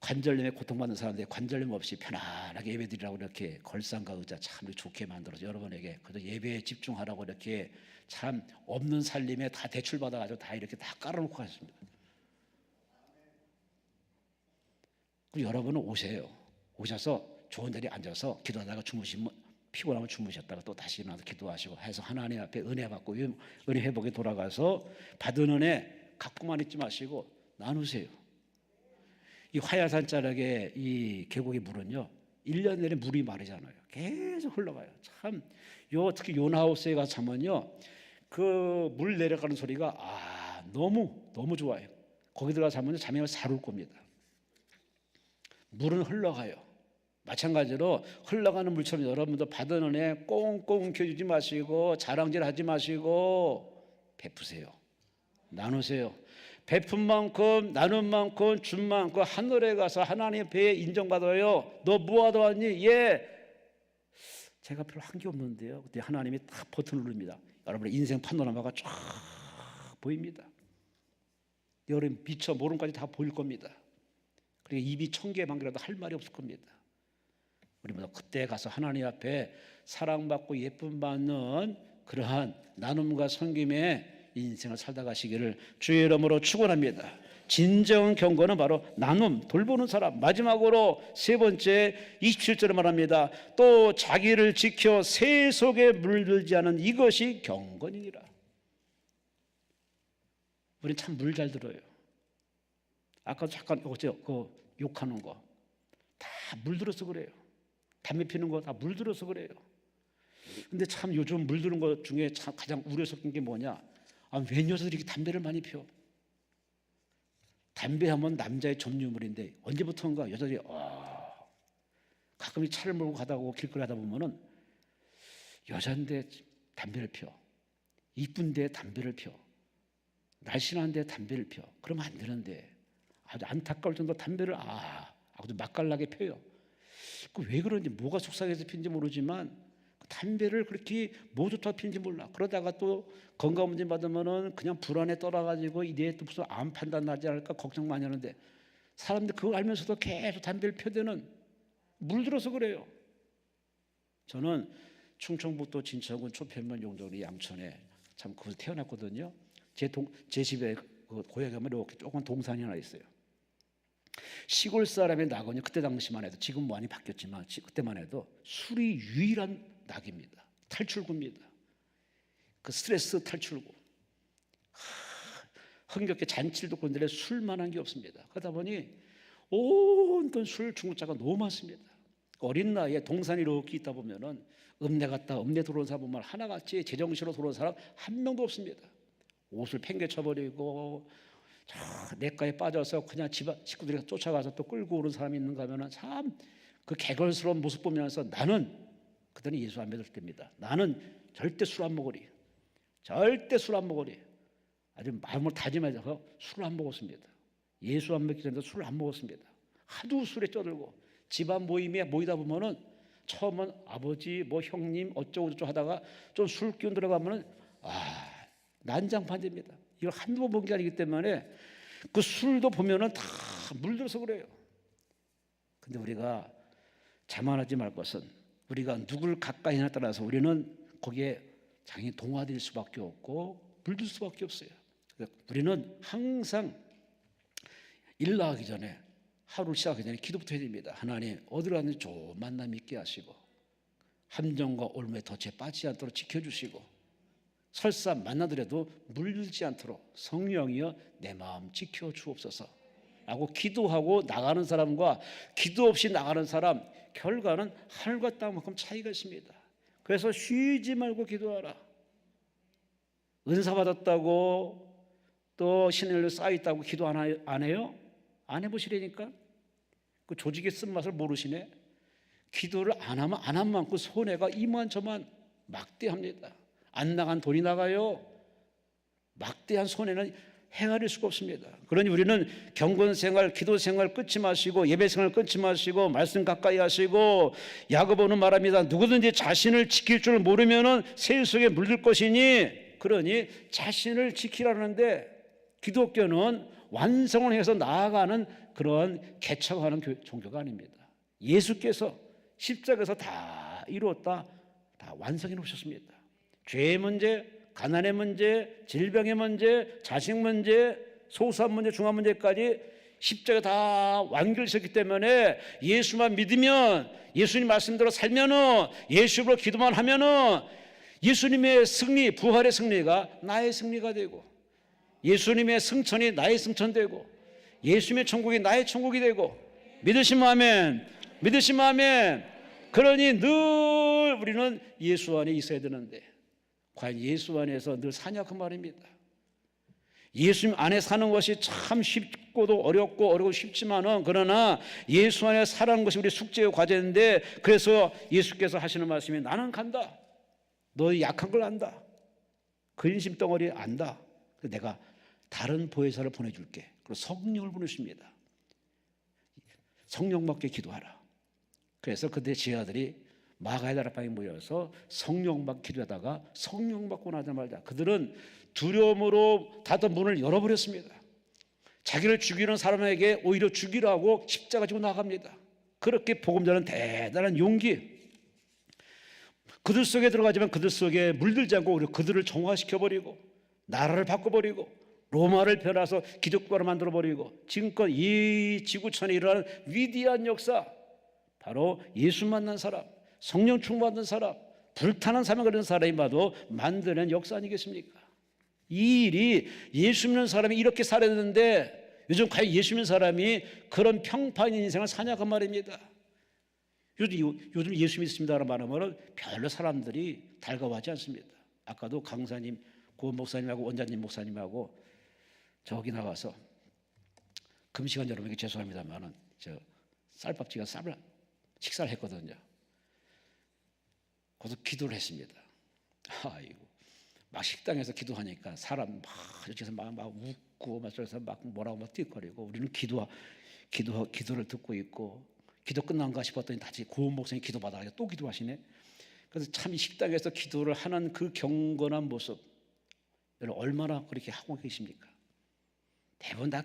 관절염에 고통받는 사람들이 관절염 없이 편안하게 예배 드리라고 이렇게 걸상과 의자 참 좋게 만들어서 여러분에게 그래도 예배에 집중하라고 이렇게 참 없는 살림에 다 대출받아가지고 다 이렇게 다 깔아놓고 가셨습니다. 그럼 여러분은 오세요. 오셔서 좋은 자리에 앉아서 기도하다가 주무시면, 피곤하면 주무셨다가 또 다시 일어나서 기도하시고 해서 하나님 앞에 은혜 받고 은혜 회복에 돌아가서 받은 은혜 갖고만 있지 마시고 나누세요. 이 화야산 자락의 이 계곡의 물은요 1년 내내 물이 마르잖아요. 계속 흘러가요. 참 특히 요나하우스에 가서 자면요 그 물 내려가는 소리가 너무 좋아요. 거기 들어가서 자면 잠이 잘 올 겁니다. 물은 흘러가요. 마찬가지로 흘러가는 물처럼 여러분도 받은 은혜 꽁꽁 켜주지 마시고 자랑질 하지 마시고 베푸세요. 나누세요. 베푼 만큼 나눈 만큼 준 만큼 하늘에 가서 하나님 배에 인정받아요. 너 뭐하러 왔니? 예, 제가 별로 한 게 없는데요. 그때 하나님이 딱 버튼을 누릅니다. 여러분의 인생 파노라마가 쫙 보입니다. 여러분 미처 모름까지 다 보일 겁니다. 그리고 입이 1000개의 방귀라도 할 말이 없을 겁니다. 우리 모두 그때 가서 하나님 앞에 사랑받고 예쁨 받는 그러한 나눔과 섬김의 인생을 살다 가시기를 주의 이름으로 축원합니다. 진정 경건은 바로 나눔, 돌보는 사람. 마지막으로 세 번째 27절에 말합니다. 또 자기를 지켜 새 속에 물들지 않은 이것이 경건이니라. 우리 참 물 잘 들어요. 아까도 잠깐 그 욕하는 거 다 물들어서 그래요. 담배 피는 거 다 물들어서 그래요. 근데 참 요즘 물드는 것 중에 참 가장 우려 섞인 게 뭐냐? 왜 녀석들이 이렇게 담배를 많이 피워? 담배하면 남자의 점유물인데 언제부턴가 여자들이 가끔 이 차를 몰고 가다가 길거리 하다 보면은 여자인데 담배를 피워, 이쁜데 담배를 피워, 날씬한데 담배를 피워. 그러면 안 되는데 아주 안타까울 정도로 담배를 아주 맛깔나게 펴요. 그 왜 그런지, 뭐가 속상해서 피는지 모르지만 담배를 그렇게 뭐 좋다고 피는지 몰라. 그러다가 또 건강 문제 받으면은 그냥 불안에 떨어가지고 이내 또 무슨 암 판단 나지 않을까 걱정 많이 하는데, 사람들 그거 알면서도 계속 담배를 펴대는, 물들어서 그래요. 저는 충청북도 진천군 초편면 용도리 양천에 참 그걸 태어났거든요. 제 집에 그 고향에 가면 이렇게 조그만 동산이 하나 있어요. 시골 사람의 낙은요, 그때 당시만 해도, 지금 많이 바뀌었지만 그때만 해도 술이 유일한 낙입니다. 탈출구입니다. 그 스트레스 탈출구. 흥겹게 잔치를 듣고 있는데 술만한 게 없습니다. 그러다 보니 온통 술 중독자가 너무 많습니다. 어린 나이에 동산이 이렇게 있다 보면은 읍내 갔다 읍내 들어온 사람 보면 하나같이 제정신으로 들어온 사람 한 명도 없습니다. 옷을 팽개쳐버리고 내과에 빠져서 그냥 집 식구들이 쫓아가서 또 끌고 오는 사람이 있는가 하면은 참 그 개걸스러운 모습 보면서 나는, 그때는 예수 안 믿을 때입니다. 나는 절대 술 안 먹으리. 절대 술 안 먹으리. 아주 마음을 다짐해서 술을 안 먹었습니다. 예수 안 믿기 전에도 술을 안 먹었습니다. 하도 술에 쪄들고 집안 모임에 모이다 보면은 처음은 아버지 뭐 형님 어쩌고 저쩌고 하다가 좀 술 기운 들어가면은 난장판입니다. 이걸 한두 번 본 게 아니기 때문에 그 술도 보면은 다 물들어서 그래요. 근데 우리가 자만하지 말 것은, 우리가 누굴 가까이나 따라서 우리는 거기에 장이 동화될 수밖에 없고 물들 수밖에 없어요. 우리는 항상 일 나가기 전에, 하루를 시작하기 전에 기도부터 해야 됩니다. 하나님, 어디로 가는지 좋은 만남 있게 하시고 함정과 올무에 덫에 빠지지 않도록 지켜주시고, 설사 만나더라도 물들지 않도록 성령이여 내 마음 지켜주옵소서 라고 기도하고 나가는 사람과 기도 없이 나가는 사람, 결과는 하늘과 땅만큼 차이가 있습니다. 그래서 쉬지 말고 기도하라. 은사 받았다고 또 신의 쌓여있다고 기도 안 해요? 안 해보시라니까. 그 조직의 쓴맛을 모르시네. 기도를 안 하면 안 한 만큼 손해가 이만저만 막대합니다. 안 나간 돈이 나가요. 막대한 손해는 헤아릴 수가 없습니다. 그러니 우리는 경건 생활, 기도 생활 끊지 마시고, 예배 생활 끊지 마시고, 말씀 가까이 하시고, 야고보는 말합니다. 누구든지 자신을 지킬 줄 모르면은 새 속에 물들 것이니, 그러니 자신을 지키라는데, 기독교는 완성을 해서 나아가는 그런 개척하는 종교가 아닙니다. 예수께서 십자가에서 다 이루었다, 다 완성해 놓으셨습니다. 죄의 문제, 가난의 문제, 질병의 문제, 자식 문제, 소수한 문제, 중한 문제까지 십자가 다 완결하셨기 때문에 예수만 믿으면, 예수님 말씀대로 살면은, 예수로 기도만 하면은 예수님의 승리, 부활의 승리가 나의 승리가 되고, 예수님의 승천이 나의 승천되고, 예수님의 천국이 나의 천국이 되고, 믿으시면 아멘, 믿으시면 아멘. 그러니 늘 우리는 예수 안에 있어야 되는데, 과연 예수 안에서 늘 사냐 그 말입니다. 예수님 안에 사는 것이 참 쉽고도 어렵고 쉽지만은, 그러나 예수 안에 살아가는 것이 우리 숙제의 과제인데, 그래서 예수께서 하시는 말씀이, 나는 간다. 너 약한 걸 안다. 근심 덩어리 안다. 내가 다른 보혜사를 보내줄게. 그리고 성령을 보내십니다. 성령 받게 기도하라. 그래서 그때 제자들이 마가의 다락방에 모여서 성령 받고 기도하다가 성령 받고 나자마자 그들은 두려움으로 닫은 문을 열어버렸습니다. 자기를 죽이는 사람에게 오히려 죽이라고 십자가 지고 나갑니다. 그렇게 복음자는 대단한 용기. 그들 속에 들어가지만 그들 속에 물들지 않고 오히려 그들을 정화시켜버리고, 나라를 바꿔버리고, 로마를 펴라서 기독교로 만들어버리고, 지금껏 이 지구촌에 일어나는 위대한 역사, 바로 예수 만난 사람, 성령 충만받은 사람, 불타는 사명을 가진 사람이 봐도 만드는 역사 아니겠습니까? 이 일이, 예수 믿는 사람이 이렇게 살아야 되는데 요즘 과연 예수 믿는 사람이 그런 평판인 인생을 사냐 그 말입니다. 요즘 예수 믿습니다라는 말하면 별로 사람들이 달가워하지 않습니다. 아까도 강사님, 고은 목사님하고 원장님 목사님하고 저기 나가서, 금시간 여러분에게 죄송합니다만은 저 쌀밥집에 식사를 했거든요. 거기서 기도를 했습니다. 아이고, 막 식당에서 기도하니까 사람 막 이렇게 해서 막 웃고 막 저래서 막 뭐라고 막 띠거리고, 우리는 기도를 듣고 있고, 기도 끝난가 싶었더니 다시 고은 목사님 기도 받아가지고 또 기도하시네. 그래서 참 이 식당에서 기도를 하는 그 경건한 모습, 여러분 얼마나 그렇게 하고 계십니까? 대부분 다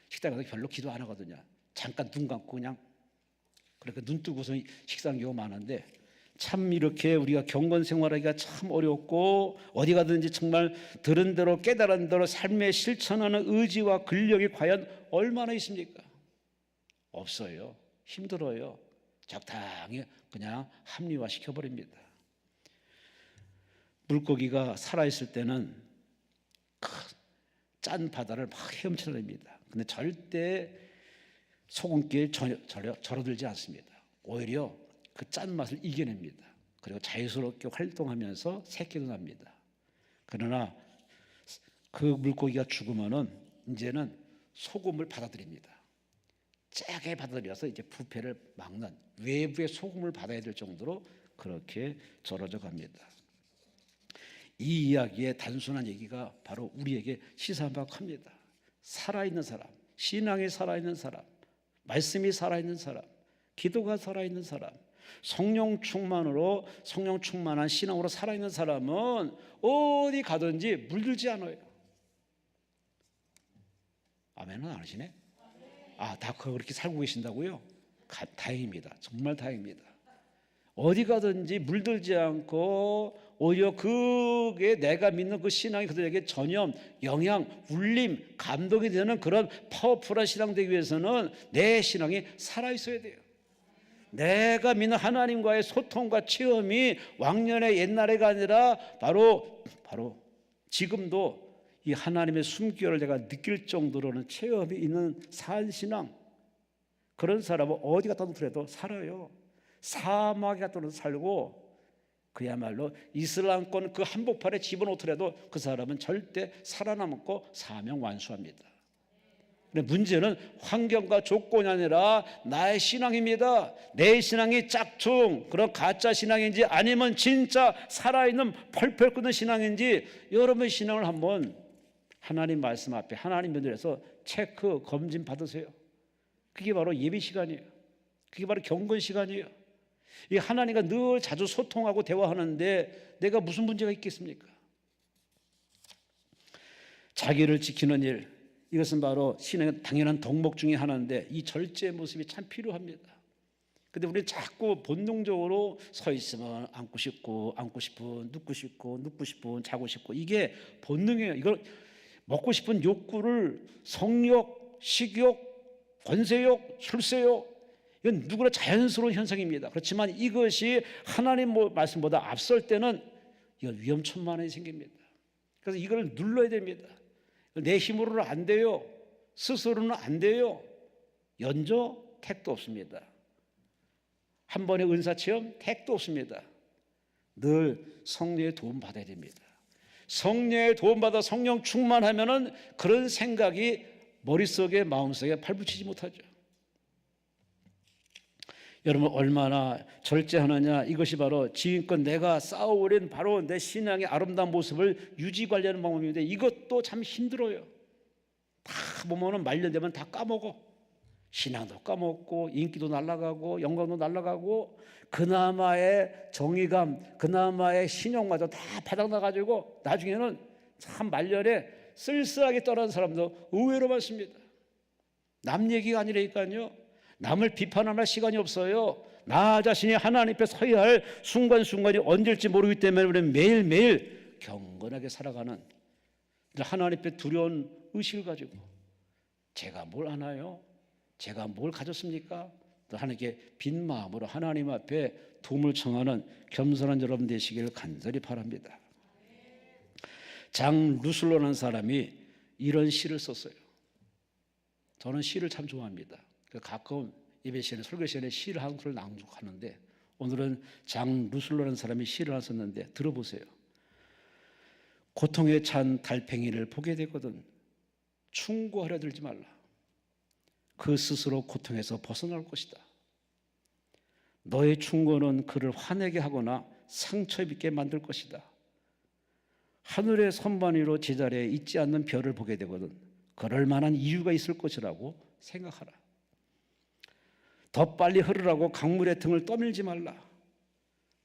식당에서 별로 기도 안 하거든요. 잠깐 눈 감고 그냥 그렇게 눈 뜨고서 식사하는 경우가 많은데, 참 이렇게 우리가 경건 생활하기가 참 어렵고, 어디 가든지 정말 들은 대로 깨달은 대로 삶에 실천하는 의지와 근력이 과연 얼마나 있습니까? 없어요. 힘들어요. 적당히 그냥 합리화시켜버립니다. 물고기가 살아있을 때는 짠 바다를 막 헤엄쳐냅니다. 근데 절대 소금기에 절어들지 않습니다. 오히려 그 짠맛을 이겨냅니다. 그리고 자유스럽게 활동하면서 새끼도 납니다. 그러나 그 물고기가 죽으면은 이제는 소금을 받아들입니다. 짜게 받아들여서 이제 부패를 막는, 외부의 소금을 받아야 될 정도로 그렇게 절어져 갑니다. 이 이야기의 단순한 얘기가 바로 우리에게 시사박합니다. 살아있는 사람, 신앙이 살아있는 사람, 말씀이 살아있는 사람, 기도가 살아있는 사람, 성령 충만으로, 성령 충만한 신앙으로 살아있는 사람은 어디 가든지 물들지 않아요. 아멘은 안 하시네? 다 그렇게 살고 계신다고요? 다행입니다. 정말 다행입니다. 어디 가든지 물들지 않고, 오히려 그게 내가 믿는 그 신앙이 그들에게 전염, 영향, 울림, 감동이 되는 그런 파워풀한 신앙 되기 위해서는 내 신앙이 살아있어야 돼요. 내가 믿는 하나님과의 소통과 체험이 왕년의 옛날에가 아니라 바로 지금도 이 하나님의 숨결을 내가 느낄 정도로는 체험이 있는 산 신앙, 그런 사람은 어디 갔다 오더라도 살아요. 사막에 갔다 오도 살고, 그야말로 이슬람권 그 한복판에 집어넣더라도 그 사람은 절대 살아남고 사명 완수합니다. 근데 문제는 환경과 조건이 아니라 나의 신앙입니다. 내 신앙이 짝퉁, 그런 가짜 신앙인지 아니면 진짜 살아있는 펄펄 끓는 신앙인지, 여러분의 신앙을 한번 하나님 말씀 앞에 하나님 면전에서 체크, 검진 받으세요. 그게 바로 예배 시간이에요. 그게 바로 경건 시간이에요. 이 하나님과 늘 자주 소통하고 대화하는데 내가 무슨 문제가 있겠습니까? 자기를 지키는 일, 이것은 바로 신앙의 당연한 덕목 중에 하나인데, 이 절제의 모습이 참 필요합니다. 근데 우리는 자꾸 본능적으로 서 있으면 앉고 싶고, 앉고 싶은, 눕고 싶고, 눕고 싶은, 자고 싶고, 이게 본능이에요. 이걸 먹고 싶은 욕구를 성욕, 식욕, 권세욕, 출세욕, 이건 누구나 자연스러운 현상입니다. 그렇지만 이것이 하나님 말씀보다 앞설 때는 이건 위험천만하게 생깁니다. 그래서 이걸 눌러야 됩니다. 내 힘으로는 안 돼요. 스스로는 안 돼요. 연조 택도 없습니다. 한 번의 은사체험 택도 없습니다. 늘 성령의 도움 받아야 됩니다. 성령의 도움 받아 성령 충만하면은 그런 생각이 머릿속에 마음속에 발붙이지 못하죠. 여러분 얼마나 절제하느냐, 이것이 바로 지금껏 내가 쌓아오린 바로 내 신앙의 아름다운 모습을 유지 관리하는 방법인데, 이것도 참 힘들어요. 다 보면은 말년되면 다 까먹어. 신앙도 까먹고, 인기도 날아가고, 영광도 날아가고, 그나마의 정의감, 그나마의 신용마저 다 바닥나가지고 나중에는 참 말년에 쓸쓸하게 떠나는 사람도 의외로 많습니다. 남 얘기가 아니라니까요. 남을 비판할 시간이 없어요. 나 자신이 하나님 앞에 서야 할 순간순간이 언제일지 모르기 때문에 우리는 매일매일 경건하게 살아가는, 하나님 앞에 두려운 의식을 가지고, 제가 뭘 아나요? 제가 뭘 가졌습니까? 하나님께 빈 마음으로 하나님 앞에 도움을 청하는 겸손한 여러분 되시기를 간절히 바랍니다. 장 루슬로라는 사람이 이런 시를 썼어요. 저는 시를 참 좋아합니다. 가끔 예배 시간에, 설교 시간에 시를 한 소를 낭독하는데, 오늘은 장 루슬로라는 사람이 시를 하나 썼는데 들어보세요. 고통에 찬 달팽이를 보게 되거든 충고하려 들지 말라. 그 스스로 고통에서 벗어날 것이다. 너의 충고는 그를 화내게 하거나 상처 입게 만들 것이다. 하늘의 선반 위로 제자리에 있지 않는 별을 보게 되거든 그럴 만한 이유가 있을 것이라고 생각하라. 더 빨리 흐르라고 강물의 등을 떠밀지 말라.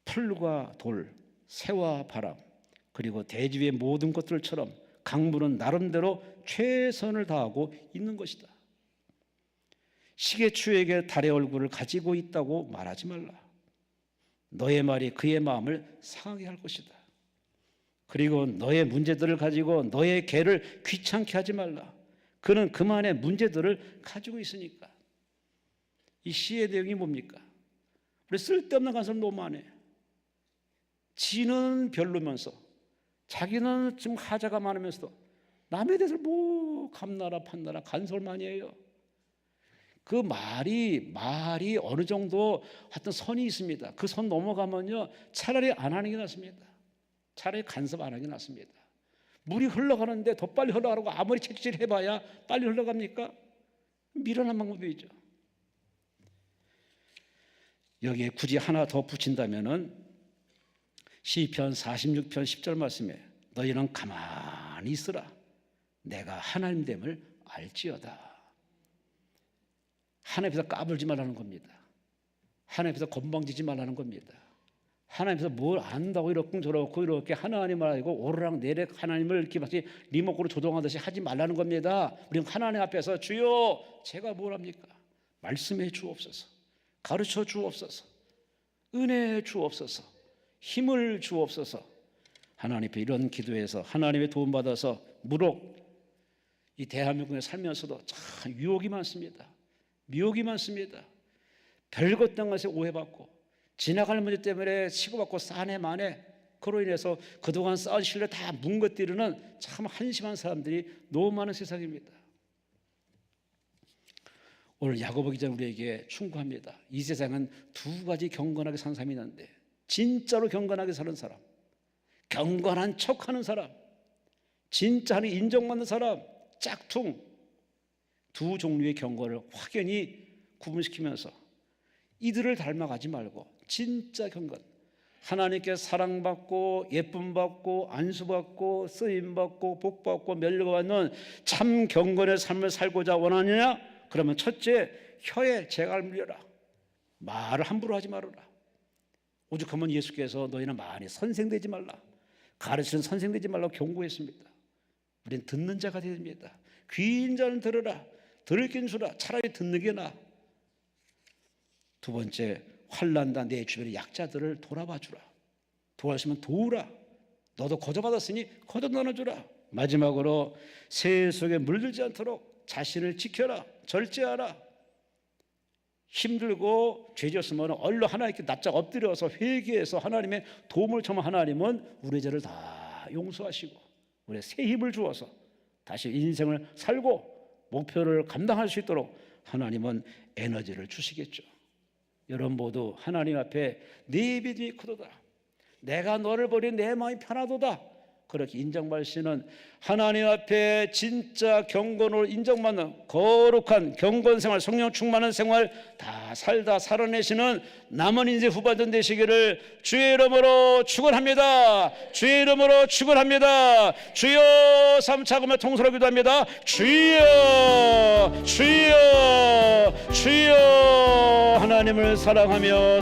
풀과 돌, 새와 바람, 그리고 대지 위의 모든 것들처럼 강물은 나름대로 최선을 다하고 있는 것이다. 시계추에게 달의 얼굴을 가지고 있다고 말하지 말라. 너의 말이 그의 마음을 상하게 할 것이다. 그리고 너의 문제들을 가지고 너의 개를 귀찮게 하지 말라. 그는 그만의 문제들을 가지고 있으니까. 이 시의 내용이 뭡니까? 우리 쓸데없는 간섭을 너무 많이 해. 지는 별로면서 자기는 좀 하자가 많으면서도 남에 대해서 뭐 감나라 판나라 간섭을 많이 해요. 그 말이 어느 정도 하여튼 선이 있습니다. 그 선 넘어가면요 차라리 안 하는 게 낫습니다. 차라리 간섭 안 하는 게 낫습니다. 물이 흘러가는데 더 빨리 흘러가라고 아무리 채찍질 해봐야 빨리 흘러갑니까? 미련한 방법이죠. 여기에 굳이 하나 더 붙인다면은 시편 46편 10절 말씀에 너희는 가만히 있으라. 내가 하나님됨을 알지어다. 하나님께서 까불지 말라는 겁니다. 하나님께서 건방지지 말라는 겁니다. 하나님께서 뭘 안다고 이렇게 하나님을 알고 오르락내리락 하나님을 이렇게 마치 리모컨으로 조종하듯이 하지 말라는 겁니다. 우리는 하나님 앞에서 주여 제가 뭘 합니까? 말씀해 주옵소서. 가르쳐 주옵소서. 은혜 주옵소서. 힘을 주옵소서. 하나님 앞에 이런 기도에서 하나님의 도움받아서 무럭 이 대한민국에 살면서도 참 유혹이 많습니다. 미혹이 많습니다. 별것 된 것에 오해받고 지나갈 문제 때문에 치고받고 싸네 마네 그로 인해서 그동안 쌓은 신뢰 다 뭉거뜨리는 참 한심한 사람들이 너무 많은 세상입니다. 오늘 야고보 기자 우리에게 충고합니다. 이 세상은 두 가지 경건하게 사는 사람이 있는데 진짜로 경건하게 사는 사람, 경건한 척하는 사람, 진짜 하는 인정받는 사람, 짝퉁 두 종류의 경건을 확연히 구분시키면서 이들을 닮아가지 말고 진짜 경건, 하나님께 사랑받고 예쁨받고 안수받고 쓰임받고 복받고 멸려받는 참 경건의 삶을 살고자 원하느냐? 그러면 첫째, 혀에 재갈 물려라. 말을 함부로 하지 말아라. 오죽하면 예수께서 너희는 많이 선생되지 말라, 가르치는 선생되지 말라고 경고했습니다. 우리는 듣는 자가 되어야 됩니다. 귀인 자는 들으라. 들을 긴 주라. 차라리 듣는 게 나아. 두 번째, 환난다 내 주변의 약자들을 돌아봐 주라. 도와주면 도우라. 너도 거저받았으니 거저 나눠주라. 마지막으로 새 속에 물들지 않도록 자신을 지켜라. 절제하라. 힘들고 죄졌으면 얼른 하나님께 납작 엎드려서 회개해서 하나님의 도움을 청한 하나님은 우리 죄를 다 용서하시고 우리의 새 힘을 주어서 다시 인생을 살고 목표를 감당할 수 있도록 하나님은 에너지를 주시겠죠. 여러분 모두 하나님 앞에 네 믿음이 크도다. 내가 너를 버린 내 마음이 편하도다. 그렇게 인정받을 수 있는 하나님 앞에 진짜 경건으로 인정받는 거룩한 경건 생활, 성령 충만한 생활 다 살다 살아내시는 남은 인생 후반전 되시기를 주의 이름으로 축원합니다. 주의 이름으로 축원합니다. 주여 삼차구며 통솔하기도 기도합니다. 주여 주여 주여 하나님을 사랑하며